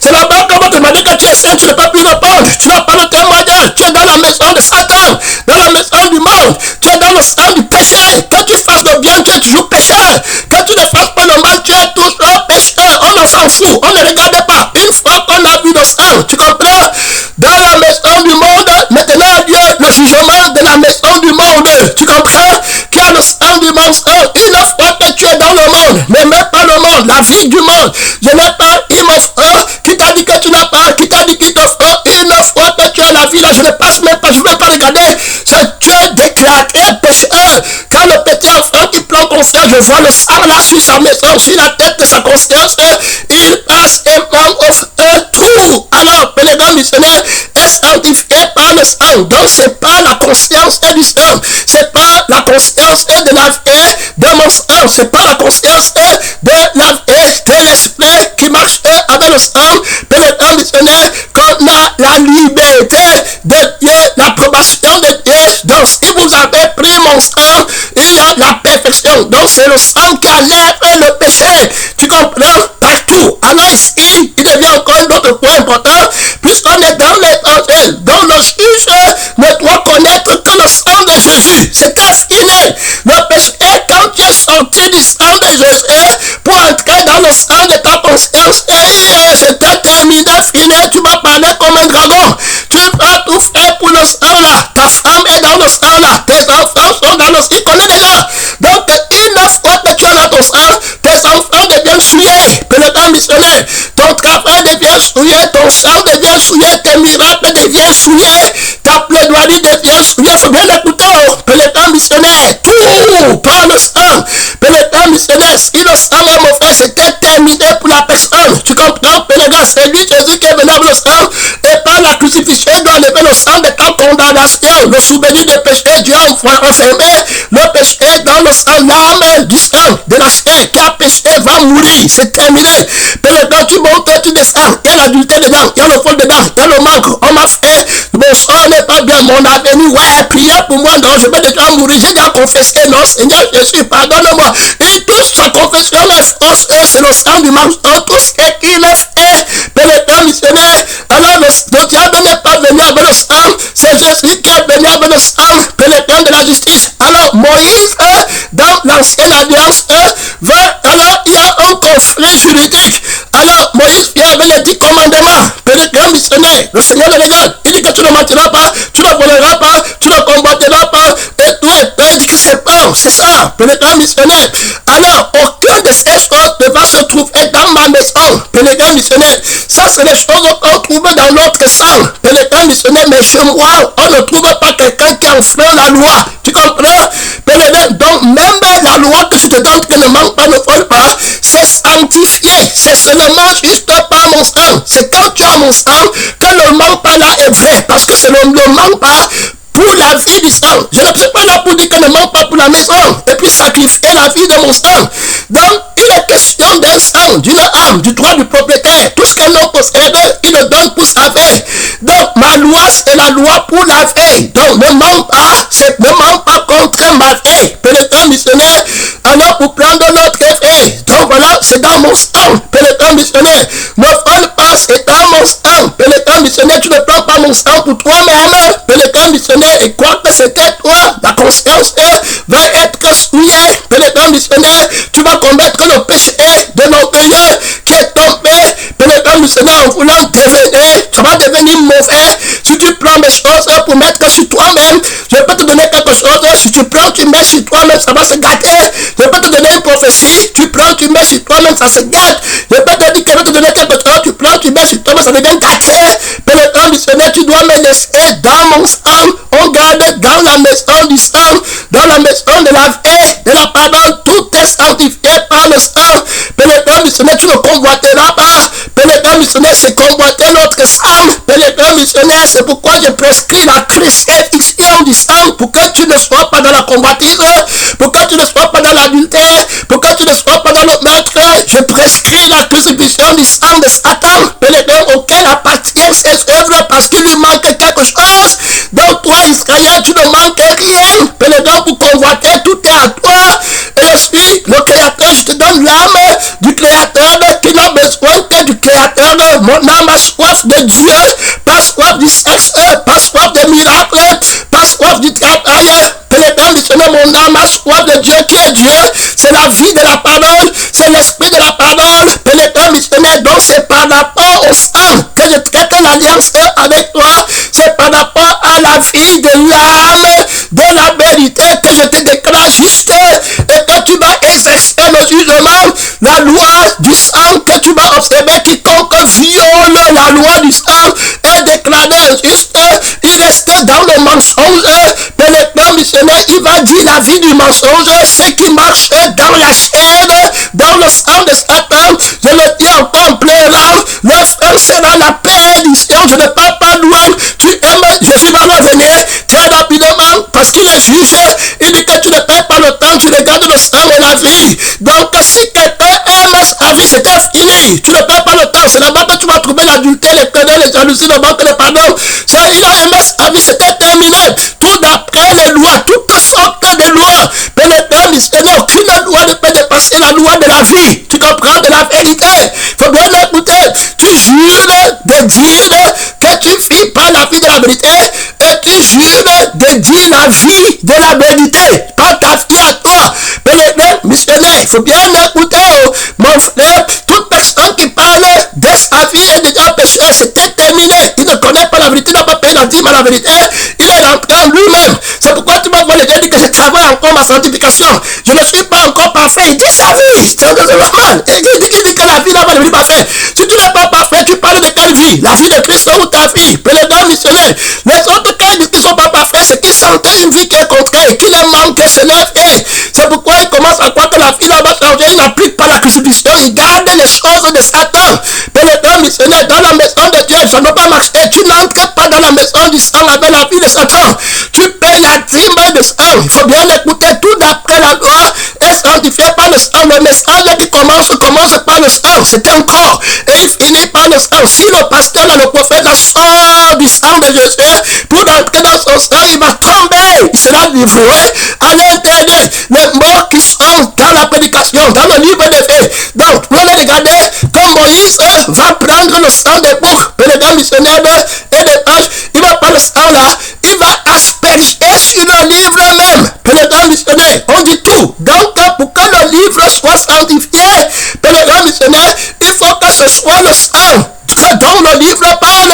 C'est là-bas qu'on va te demander que tu es saint, tu ne peux plus répondre. Tu n'as pas de témoignage. Tu es dans la maison de Satan, dans la maison du monde. Tu es dans le sang du péché. Que tu fasses le bien, tu es toujours pécheur. Que tu ne fasses pas le mal, tu es toujours pécheur. On ne s'en fout, on ne regarde pas. Une fois qu'on a vu le sang, tu comprends? Dans la maison du monde, maintenant Dieu, le jugement de la maison du monde. Tu comprends? Qui a le sang du monde. Une fois que tu es dans le monde, ne mets pas le monde, la vie du monde. Je n'ai pas, il m'offre. Qui t'a dit que tu n'as pas? Qui t'a dit qu'il t'offre? Une fois que tu as la vie là, je ne passe même pas, je ne vais pas regarder. Tu es déclaré pécheur. Quand le petit enfant qui prend conscience, je vois le sang là sur sa maison, sur la tête de sa conscience, il passe et m'offre tout. Alors, pénétrant missionnaire est sanctifié par le sang. Donc, c'est pas la conscience du sang. C'est pas la conscience de la vie de mon sang. C'est pas la conscience de la vie la liberté de Dieu, l'approbation de Dieu. Donc si vous avez pris mon sang, il y a la perfection. Donc c'est le sang qui enlève le péché. Tu comprends? Partout. Alors ici, il devient encore un autre point important, puisqu'on est dans l'évangile. Donc le juge ne doit connaître que le sang de Jésus. C'était fini. Le péché, quand tu es sorti du sang de Jésus pour entrer dans le sang de ta conscience, et c'était terminé, fini, tu vas parler comme un dragon. Tu vas tout faire pour le sang là. Ta femme est dans le sang là. Tes enfants sont dans le sang. Il connaît déjà. Donc, une fois que tu es dans ton sang, tes enfants deviennent souillés. Que le temps missionnaire. Ton travail devient souillé. Ton sang devient souillé. Tes miracles deviennent souillés. Ta plaidoirie devient souillée. Il faut bien l'écouter. Que le temps missionnaire. Tout par le sang. Que le temps missionnaire. Si le sang est mauvais, c'était terminé pour la personne. Tu comprends? Que le gars, c'est lui Jésus qui est venu avec le sang. Et par la crucifixion, il doit enlever le sang de ta condamnation. Le souvenir du péché, Dieu a enfermé le péché dans le sang. L'âme du sang, de la chair qui a péché va mourir. C'est terminé. Mais quand tu montes, tu descends. Il y a l'adultère dedans, il y a le vol dedans, il y a le manque. On m'a fait, mon sang n'est pas bien, mon avenir. Ouais, priez pour moi. Non, je vais déjà mourir. J'ai déjà confessé. Non, Seigneur Jésus, pardonne-moi. Et toute sa confession est fausse. Et c'est le sang du mensonge. Tout ce qu'il a fait. Mais le temps missionnaire, alors le diable n'est pas venu avec le sang. C'est Jésus qui est venu avec le sang. Que le temps de la justice. Alors Moïse, dans l'ancienne alliance, alors il y a un conflit juridique. Alors Moïse vient avec les 10 commandements. Que le temps missionnaire, le Seigneur le regarde. Il dit que tu ne mentiras pas, tu ne voleras pas, tu ne combattras pas. Et tout est prêt. Il dit que c'est bon, c'est ça. Que le temps missionnaire. Alors aucun de ces choses ne va se trouver dans ma maison. Que le temps missionnaire. Ça c'est les choses qu'on trouve dans notre sang. Que le temps missionnaire. Mais chez moi, on ne trouve pas quelqu'un qui enfreint la loi. Tu comprends? Donc même la loi que je te donne, que ne manque pas, ne vole pas, c'est sanctifié. C'est seulement juste par mon sang. C'est quand tu as mon sang que le manque pas là est vrai. Parce que c'est le manque pas pour la vie du sang. Je ne suis pas là pour dire que ne manque pas pour la maison. Et puis sacrifier la vie de mon sang. Donc il est question d'un sang, d'une âme, du droit du propriétaire. Tout ce qu'un homme possède, il le donne pour sa vie. Donc ma loi, c'est la loi pour la vie. Donc ne manque pas, ne manque pas contre ma vie. Que le temps missionnaire, alors pour prendre notre vie. Donc voilà, c'est dans mon sang. Que le temps missionnaire, ne vole pas, c'est dans mon sang. Que le temps missionnaire, tu ne prends pas mon sang pour toi-même. Que le temps missionnaire, et quoi que c'était toi, ta conscience va être souillée. Que le temps missionnaire, tu vas commettre le péché de l'orgueilleux qui est tombé. Que le temps missionnaire, en voulant devenir, ça va devenir mauvais. Si tu prends mes choses pour mettre sur toi-même, je peux te donner quelque chose. Si tu prends, tu mets sur toi-même, ça va se gâter. Je peux te donner une prophétie. Tu prends, tu mets sur toi-même, ça se gâte. Je peux te dire que je vais te donner quelque chose. Tu prends, tu mets sur toi-même, ça devient gâté. Mais le temps missionnaire, tu dois me laisser dans mon sang. On garde dans la maison du sang, dans la maison de la vie, de la parole. Tout est sanctifié par le sang. Mais le temps missionnaire, tu ne convoiteras pas. Mais le temps missionnaire, c'est convoiter notre sang. Mais le temps missionnaire, c'est pourquoi je prescris la crucifixion du sang, pour que tu ne sois pas dans la convoitise, pour que tu ne sois pas dans l'adultère, pour que tu ne sois pas dans le meurtre. Je prescris la crucifixion du sang de Satan, mais le temps auquel appartient ses œuvres, parce qu'il lui manque quelque chose. Donc toi, Israël, tu ne manques rien. Mais le temps pour convoiter, tout est à toi. Et je suis le Créateur, je te donne l'âme du Créateur qui n'a besoin que du Créateur. Mon âme a soif de Dieu, pas soif du sexe, pas soif des miracles, pas soif du travail. Que le temps missionnaire, mon âme a soif de Dieu qui est Dieu. C'est la vie de la parole, c'est l'esprit de la parole. Que le temps missionnaire, donc c'est par rapport au sang que je traite l'alliance avec toi. C'est par rapport à la vie de l'âme, de la vérité que je te déclare juste. Et que tu vas exercer le jugement, la loi du sang que tu vas observer. Quiconque viole la loi du sang est déclaré injuste. Il reste dans le mensonge. Mais le temps missionnaire, il va dire la vie du mensonge. Ce qui marche dans la chair, dans le sang de Satan. Je le dis encore en pleurant. Le frère sera la perdition. Je ne parle pas loin. Tu aimes, Jésus va revenir très rapidement parce qu'il est juge. Il dit que tu ne perds pas le temps, tu regardes le sang et la vie. Donc si quelqu'un aime sa vie, c'était fini. Tu ne perds pas le temps. C'est là-bas que tu vas trouver l'adultère, les querelles, les jalousies, le manque de pardon. la loi de la vie. Tu comprends, de la vérité. Il faut bien écouter. Tu jures de dire que tu vis par la vie de la vérité et tu jures de dire la vie de la vérité. Pas ta vie à toi. Pénétré missionnaire, il faut bien écouter, mon frère. Toute personne qui parle de sa vie est déjà pécheur. C'est terminé. Il ne connaît pas la vérité, il n'a pas payé la dîme à la vérité. Il est rentré en lui-même. C'est pourquoi tu vas voir les gens dire que je travaille encore ma sanctification. Je ne suis pas encore parfait. Il dit sa vie. C'est normal. Il dit que la vie n'a pas de vie parfaite. Si tu n'es pas parfait, tu parles de quelle vie? La vie de Christ ou ta vie? Pénétré missionnaire. Les autres cas qui ne sont pas parfaits, c'est qu'ils sentent une vie qui est contraire, qui leur manque chez leur vie. C'est pourquoi ils commencent à croire que la vie là va changer. Ils n'appliquent pas la crucifixion. Ils gardent les choses de Satan. Pénétré missionnaire, dans la maison de Dieu, ça ne va pas marcher. Tu n'entres pas dans la maison du sang avec la vie de Satan. Tu payes la dîme de sang. Il faut bien écouter. Tout d'après la loi est sanctifié par le sang. Le message qui commence par le sang. C'est un corps. Et il finit par le sang. Si le pasteur, le prophète, sort du sang de Jésus pour entrer dans son sang, il va tomber. Il sera livré à l'intérieur. Les morts qui sont dans la prédication, dans le livre des faits. Donc, vous allez regarder comme Moïse va prendre le sang des boucs, pénétrant missionnaire et des pages. Il va prendre le sang là, il va asperger sur le livre même. Pénétrant missionnaire, on dit tout. Donc, pour que le livre soit sanctifié, pénétrant missionnaire, il faut que ce soit le sang dont le livre parle.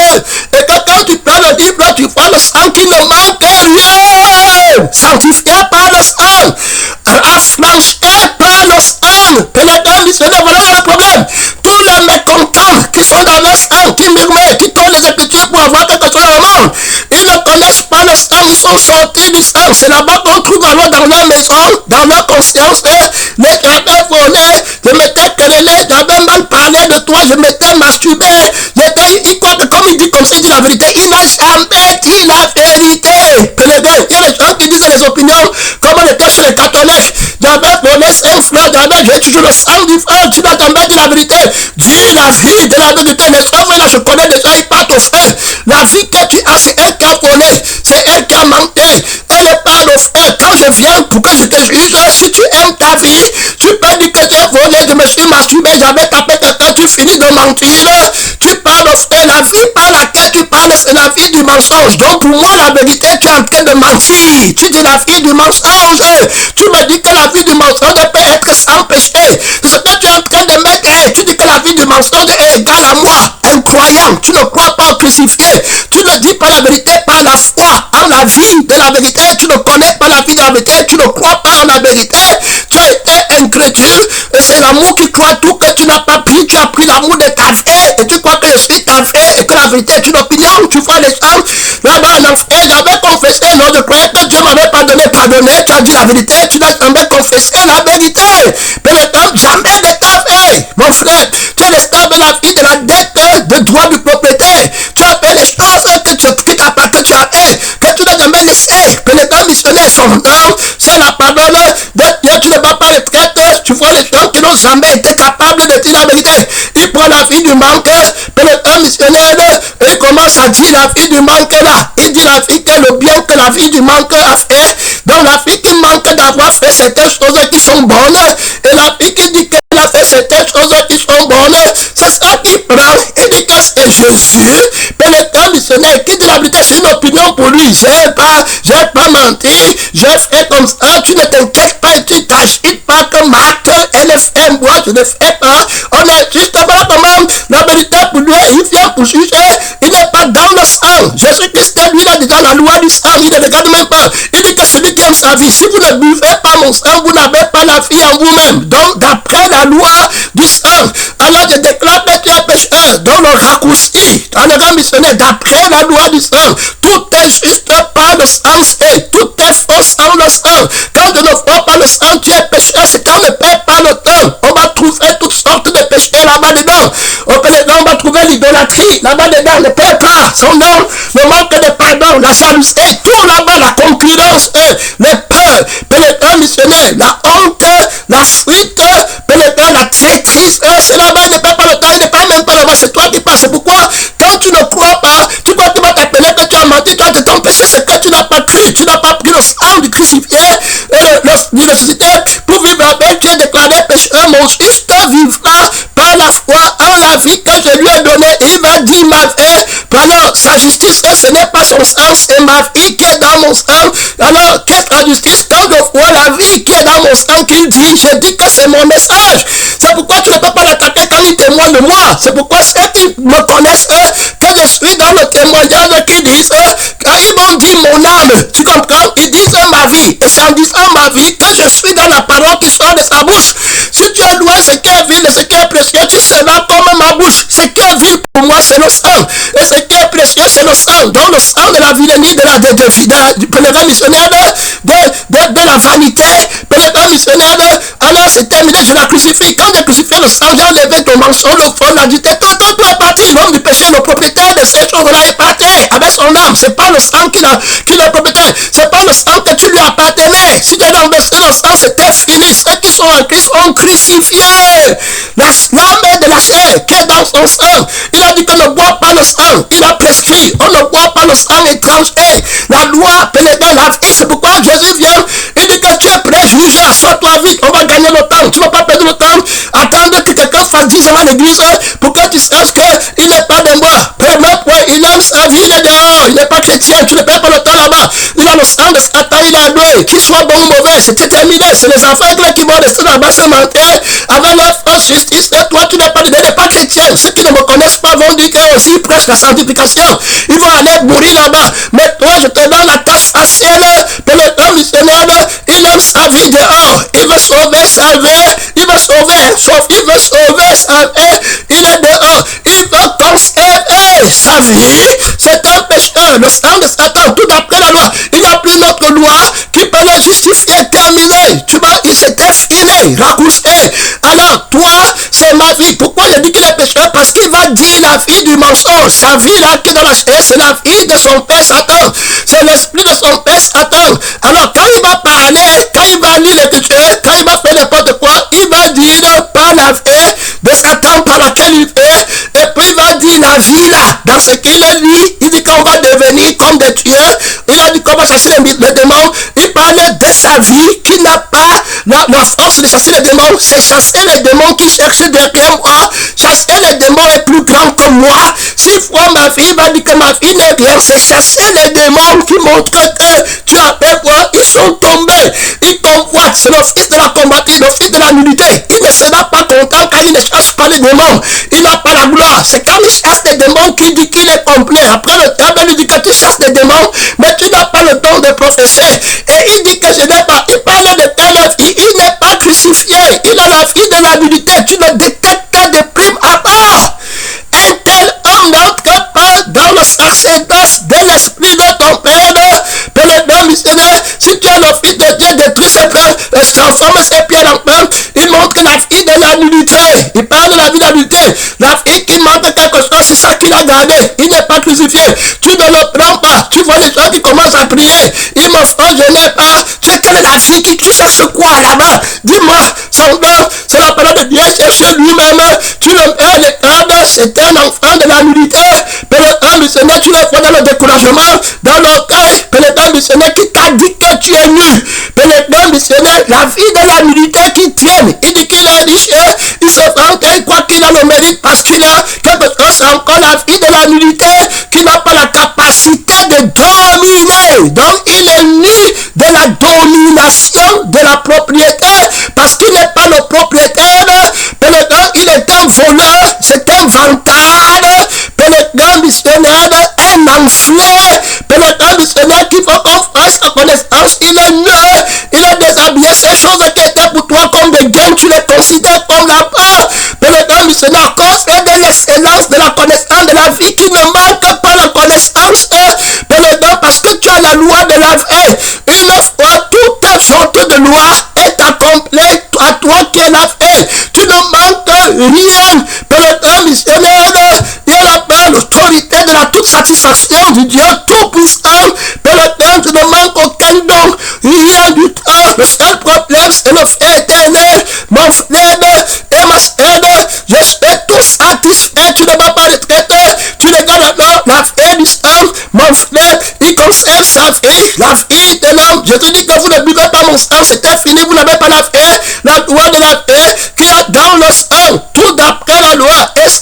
Et que quand tu prends le livre, tu vois le sang qui ne manque rien. Sanctifié par le sang. Affranchi par le sang. Pénétrant missionnaire, voilà le problème. Tous les mécontents qui sont dans le sang, qui murmurent, qui tournent les écritures pour avoir quelque chose au monde, ils ne connaissent pas le sang, ils sont sortis du sang. C'est là-bas qu'on trouve alors dans leur maison, dans leur conscience, les j'avais volé, je m'étais querellé, j'avais mal parlé de toi, je m'étais masturbé, il croit que comme il dit comme ça, il dit la vérité. Il n'a jamais dit la vérité. Pénétré, il y a des gens qui disent les opinions, comme on était chez les catholiques. J'avais volé 5 frères, j'ai toujours le sang du frère, tu dois tomber dire la vérité. Dis la vie de la vérité. Les frères, là, je connais déjà, ils partent au frère. La vie que tu as, c'est elle qui a volé, c'est elle qui a menti. Elle est pas au frère. Quand je viens pour que je te juge, si tu aimes ta vie, tu peux dire que j'ai volé, je me suis masturbé, j'avais tapé quelqu'un, tu finis de mentir. Tu parles au frère, la vie par laquelle tu parles, c'est la vie du mensonge. Donc pour moi, la vérité, tu es en train de mentir. Tu dis la vie du mensonge. Tu me dis que la vie du mensonge peut être sans péché. Ce que tu es en train de mettre, tu dis que la vie du mensonge est égale à moi. Incroyant. Tu ne crois pas au crucifié. Tu ne dis pas la vérité par la foi en la vie de la vérité. Tu ne connais pas la vie de la vérité. Tu ne crois pas en la vérité. Tu as été incrédule. Et c'est l'amour qui croit tout que tu n'as pas pris. Tu as pris l'amour de ta vraie. Et tu crois que je suis ta vraie et que la vérité est une opinion. Tu vois les gens là-bas en enfer. J'avais confessé. Non, je croyais que Dieu m'avait pardonné. Tu as dit la vérité. Tu n'as jamais confessé la vérité. Pénétrant, jamais de ta fait. Mon frère, tu es resté avec la vie de la dette de droit du propriétaire. Tu as fait les choses que tu as fait, que tu n'as jamais laissé. Pénétrant missionnaire, son nom, c'est la pardonne de Dieu. Tu ne vas pas les traiter. Tu vois les gens qui n'ont jamais été capables de dire la vérité. Il prend la vie du manque. Pénétrant missionnaire, et il commence à dire la vie du manque là. Il dit la vie que le bien que la vie du manque a fait. Donc la vie qui manque d'avoir fait certaines choses qui sont bonnes. Et la vie qui dit qu'elle a fait certaines choses qui sont bonnes. C'est ça qui prend. Il dit que c'est Jésus. Pénétrant missionnaire qui dit la vérité, c'est une opinion pour lui. J'ai pas menti. J'ai fait comme ça. Tu ne t'inquiètes pas et tu t'agites pas que Marc, LFM, moi je ne fais pas. On est juste voilà comment la vérité pour lui. Il vient pour juger. Il n'est pas dans le sang. Jésus-Christ, lui, il a déjà la loi du sang. Il ne regarde même pas. Il dit que celui qui aime sa vie, si vous ne buvez pas mon sang, vous n'avez pas la vie en vous-même. Donc, d'après la loi du sang, alors je déclare que tu es pécheur. Donc, le raccourci, en grand missionnaire, d'après la loi du sang, tout est juste par le sang, et tout est faux sans le sang. Quand tu ne vois pas le sang, tu es pécheur. C'est quand on ne paie pas le temps. On va trouver toutes sortes de péchés là-bas dedans. On va trouver l'idolâtrie là-bas dedans. Ne paie pas son nom, le manque de pardon, la jalousie, tout là-bas, la concurrence, les peurs, pénétrant missionnaire, la honte, la fuite, pénétrant la traîtrise, c'est là-bas, il ne paie pas le temps, il ne paie même pas là-bas, c'est toi qui passes. Pourquoi? Quand tu ne crois pas, tu crois que tu vas t'appeler que tu as menti, toi, c'est ton péché, c'est que tu n'as pas cru, tu n'as pas pris le sang du crucifié, le ressuscité, pour vivre avec, tu es déclaré pécheur, mon juste vivra par la foi en la vie que je lui ai donnée. Il va dire ma vie, alors sa justice, ce n'est pas son sang, c'est ma vie qui est dans mon sang. Alors, qu'est-ce que la justice? Quand je vois la vie qui est dans mon sang, qu'il dit, je dis que c'est mon message. C'est pourquoi tu ne peux pas l'attaquer quand il témoigne de moi. C'est pourquoi ceux qui me connaissent, que je suis dans le témoignage, qui disent, quand ils m'ont dit mon âme, tu comprends? Ils disent ma vie. Et c'est en disant ma vie que je suis dans la parole qui sort de sa bouche. Si tu es loin, ce qui est vil et ce qui est précieux, tu seras comme ma bouche. Ce qui est vil pour moi, c'est le sang. Et ce qui est précieux, c'est le sang. Donc le sang de la vilenie, du pèlerin missionnaire, de la vanité, pèlerin missionnaire, alors c'est terminé, je la crucifie. Quand j'ai crucifié le sang, j'ai enlevé ton mensonge, le fond, la dité, tout est parti. L'homme du péché, le propriétaire de ces choses-là est parti avec son âme. C'est pas le sang qui est le propriétaire. C'est pas le sang que tu lui appartenais. Si tu as renversé le sang, c'était fini. Ceux qui sont en Christ ont crucifié l'âme de la chair qui est dans son sang. Il a dit que ne bois pas le sang. Il a prescrit. On ne boit pas le sang étranger. La loi pèlerin la vie. C'est pourquoi Jésus vient. Il dit que tu es préjugé. Sors-toi vite. On va gagner le temps. Tu ne vas pas perdre le temps. Attendre que quelqu'un fasse 10 ans à l'église pour que tu saches qu'il n'est pas de moi. Premier point, il aime sa vie, il est dehors. Il n'est pas chrétien. Tu ne perds pas le temps là-bas. Il a le sang de Satan, il a doué. Qu'il soit bon ou mauvais, c'était terminé. C'est les enfants qui vont rester là-bas se mentir avec leur fausse justice. Et toi, tu n'es pas chrétien. Ceux qui ne me connaissent pas vont dire qu'eux aussi prêchent la sanctification. Ils vont aller mourir là-bas. Mais toi, je te donne la tâche faciale. Que le missionnaire, il aime sa vie dehors. Il veut sauver sa vie. Il veut sauver, sauf il veut sauver sa vie. Il est dehors. Il veut conserver sa vie. C'est un pécheur. Le sang de Satan, tout après la loi. Il n'y a plus notre loi qui peut le justifier, terminer. Tu vois, il s'était fini, raccourci. Alors, toi, c'est ma vie. Pourquoi je dis qu'il est pécheur? Parce qu'il va dire la vie du mensonge. Sa vie là qui est dans la chair, c'est la vie de son père Satan. C'est l'esprit de son père Satan. Alors, quand il va parler, quand il va lire l'écriture, quand il va faire n'importe quoi, il va dire par la vie de Satan par laquelle il fait. Et puis il va dire la vie là, dans ce qu'il lit, il dit qu'on va devenir comme des tueurs. Il a dit qu'on va chasser les démons. Il parlait de sa vie qui n'a pas la force de chasser les démons. C'est chasser les démons qui cherchent derrière moi. Chasser les démons est plus grand que moi. S'il voit ma vie, il va dire que ma vie n'est rien. C'est chasser les démons qui montrent que tu as peur. Ils sont tombés. Ils convoitent. C'est le fils de la combattie, le fils de la nullité. Il ne sera pas content quand il ne chasse pas les démons. Il n'a pas la gloire. C'est quand il chasse les démons qu'il dit qu'il est complet. Après le diable lui dit que tu chasses les démons, mais tu n'as pas le don de prophétie. Et il dit que je n'ai pas. Il parle de telle vie. Il n'est pas crucifié. Il a la vie de la nullité. Tu le détectes de prime abord. Un tel homme n'entre pas dans le sacerdoce de l'esprit de ton père. Pèlerin missionnaire, si tu es le fils de Dieu, détruis ses plans, transforme ses pieds en pain. Il montre la vie de la nullité. Il parle de la vie de la nullité. La vie qui manque quelque chose, c'est ça qu'il a gardé. Il n'est pas crucifié. Tu ne le prends pas. Tu vois les gens qui commencent à prier. Il me fera, je n'ai pas. Quelle est la vie qui tu cherches quoi là-bas? Dis-moi, son nom, c'est la parole de Dieu, cherche lui-même. Tu le mets à l'écart, c'est un enfant de la nullité. Pèlerin missionnaire, tu le vois dans le découragement, dans l'orgueil. Pèlerin missionnaire qui t'a dit que tu es nul. Pèlerin missionnaire, la vie de la nullité qui tienne. Il dit qu'il est riche, il se vante, il croit qu'il a le mérite parce qu'il a quelque chose. C'est encore la vie de la nullité qui n'a pas la capacité de dominer. Donc il est nu de la domination de la propriété parce qu'il n'est pas le propriétaire. Pèlerin, il est un voleur, c'est un vantard. Pèlerin missionnaire, un enflé. Pèlerin missionnaire qu'il faut qu'on fasse sa connaissance. Il est nu, il est déshabillé. Ces choses qui étaient pour toi comme des gains, tu les considères comme la peur. Pèlerin missionnaire, confère de l'excellence de la connaissance de la vie qui ne manque pas la connaissance. Pèlerin, parce que tu as la loi de la vie. Une fois toute sorte de loi est accomplie à toi qui es la vie. Tu ne manques rien. Pèlerin missionnaire, il a l'autorité de la toute satisfaction du Dieu tout-puissant. Pèlerin, tu ne manques aucun don, rien du tout. Le seul problème, c'est le fait éternel. Mon frère et ma sœur, je suis tout satisfait. Tu ne vas pas retraiter. Tu regardes la vie du sang. Mon frère, il conserve sa vie, la vie de l'homme. Je te dis que vous ne buvez pas mon sang, c'était fini. Vous n'avez pas la vie, la loi de la vie qui a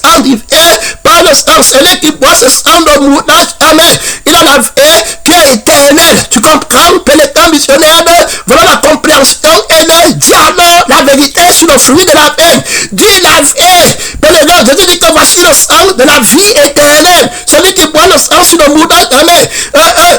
sang divin, par le sang, celui qui boit ce sang de moulage, amen, il a la vie qui est éternelle. Tu comprends, pénétrant missionnaire, voilà la compréhension, amen. Dis alors la vérité sur le fruit de la vie. Dis la vie, pénétrant, Jésus dit que voici le sang de la vie éternelle. Celui qui boit le sang sur le moulage, amen.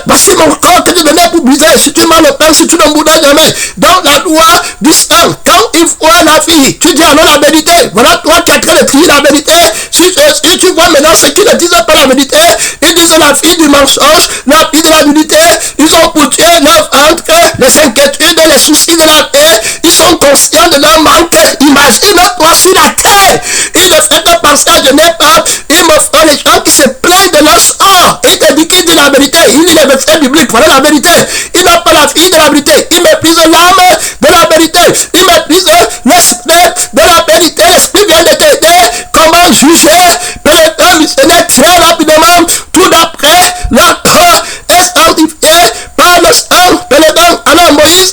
Voici mon corps que tu donnais pour briser. Si tu manges le pain, si tu le moulage, amen. Dans la loi du sang, quand il voit la vie, tu dis alors la vérité. Voilà toi qui es en train de crier la vérité. Si tu vois maintenant ceux qui ne disent pas la vérité, ils disent la fille du mensonge, la fille de la vérité, ils ont pour Dieu leur ventre, les inquiétudes, les soucis de la paix, ils sont conscients de leur manque. Imagine-toi sur la terre, ils ne font que penser à je n'ai pas, ils me font les gens qui se plaignent de leur sort. Il te dit qu'il dit la vérité, il dit les versets bibliques, voilà la vérité. Il n'a pas la fille de la vérité, il méprise l'âme de la vérité, il méprise l'esprit de la vérité. L'esprit vient de t'aider. Comment juger? Pénétrant missionnaire très rapidement, tout d'après la croix est sanctifié par le sang. Pénétrant, alors Moïse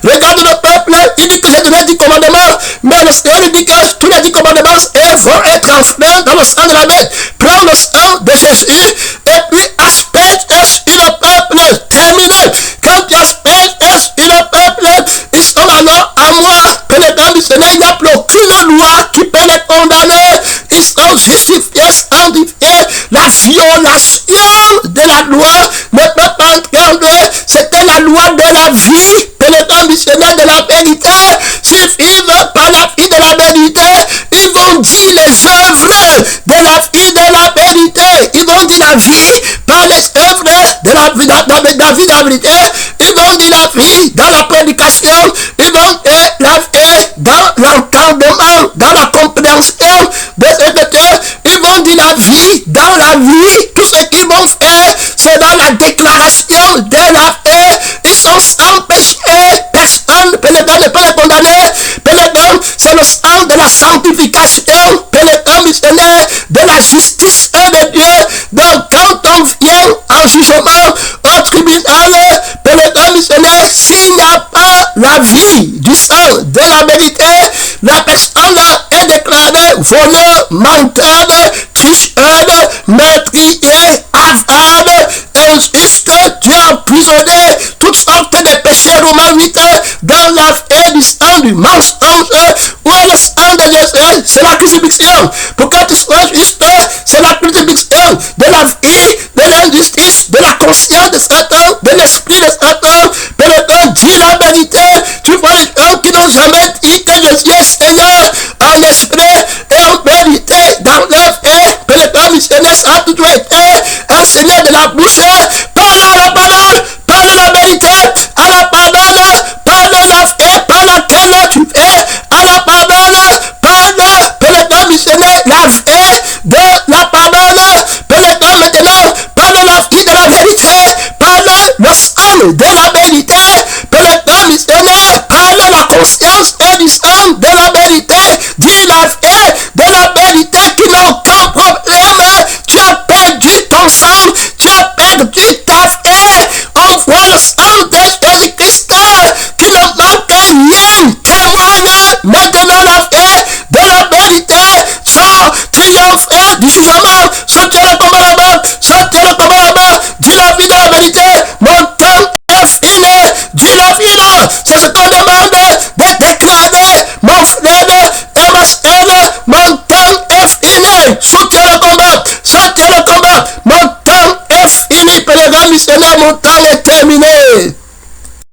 regarde le peuple, il dit que j'ai donné 10 commandements, mais le Seigneur lui dit que tous les 10 commandements vont être enflés dans le sang de la bête. Prends le sang de Jésus et puis asperge sur le peuple. Terminé. Quand tu asperges sur le peuple, ils sont alors à moi. Pénétrant missionnaire, il n'y a plus aucune loi qui peut les condamner. Ils sont justifiés, sanctifiés. La violation de la loi ne peut pas entrer en eux. C'était la loi de la vie. Pénétrant missionnaire de la vérité. S'ils vivent par la vie de la vérité, ils vont dire les œuvres de la vie de la vérité. Ils vont dire la vie par les œuvres de la vie de la vérité. Ils vont dire la vie dans la prédication. Ils vont dire la vie dans l'entendement, dans la compréhension de ce que ils vont dire la vie dans la vie. Tout ce qu'ils vont faire, c'est dans la déclaration de la vie. Ils sont sans péché. Personne, pénétrant, ne peut les condamner. Pénétrant, c'est le sang de la sanctification. Pénétrant, missionnaire de la justice de Dieu. Donc, quand on vient en jugement au tribunal, pénétrant, missionnaire, s'il n'y a pas la vie du sang de la vérité, la personne est déclarée voleur, menteur, tricheur, meurtrier, avare, injuste. Tu as emprisonné toutes sortes de péchés. Romains 8, dans la vie du sang du mensonge, où est le sang de Jésus? C'est la crucifixion. Pour que tu sois juste, c'est la crucifixion de la vie, de l'injustice, de la conscience de Satan, de l'esprit de Satan. Pénétrant, dis la vérité. Tu vois les gens qui n'ont jamais dit que Jésus est Seigneur en esprit et en vérité dans leur vie. Pénétrant, missionnaire, ça a toujours été enseigné de la bouche. Parle à la parole, parle la vérité, à la parole, parle la vie par laquelle tu es, à la parole, parle, pénétrant, missionnaire, la vie de la parole, pénétrant maintenant, parle la vie de la vérité, parle le sang de la vérité, pénétrant, missionnaire, parle la conscience et du sang de la vérité, dis la vie de la vérité qui n'a aucun problème. Tu as perdu ton sang, tu as perdu ta vie. On voit le sang de Jésus-Christ qui ne manque rien. Témoigne maintenant la vie de la vérité. Sors, triomphe du jugement. Sortez le combat là-bas, sortez le combat là-bas. Dis la vie de la vérité. Mon temps est fini. Dis la vie là. C'est ce qu'on demande de déclarer. Mon frère et ma soeur, mon temps est fini. Sortez le combat, sortez le combat. Mon temps est fini. Pénétrant, missionnaire, mon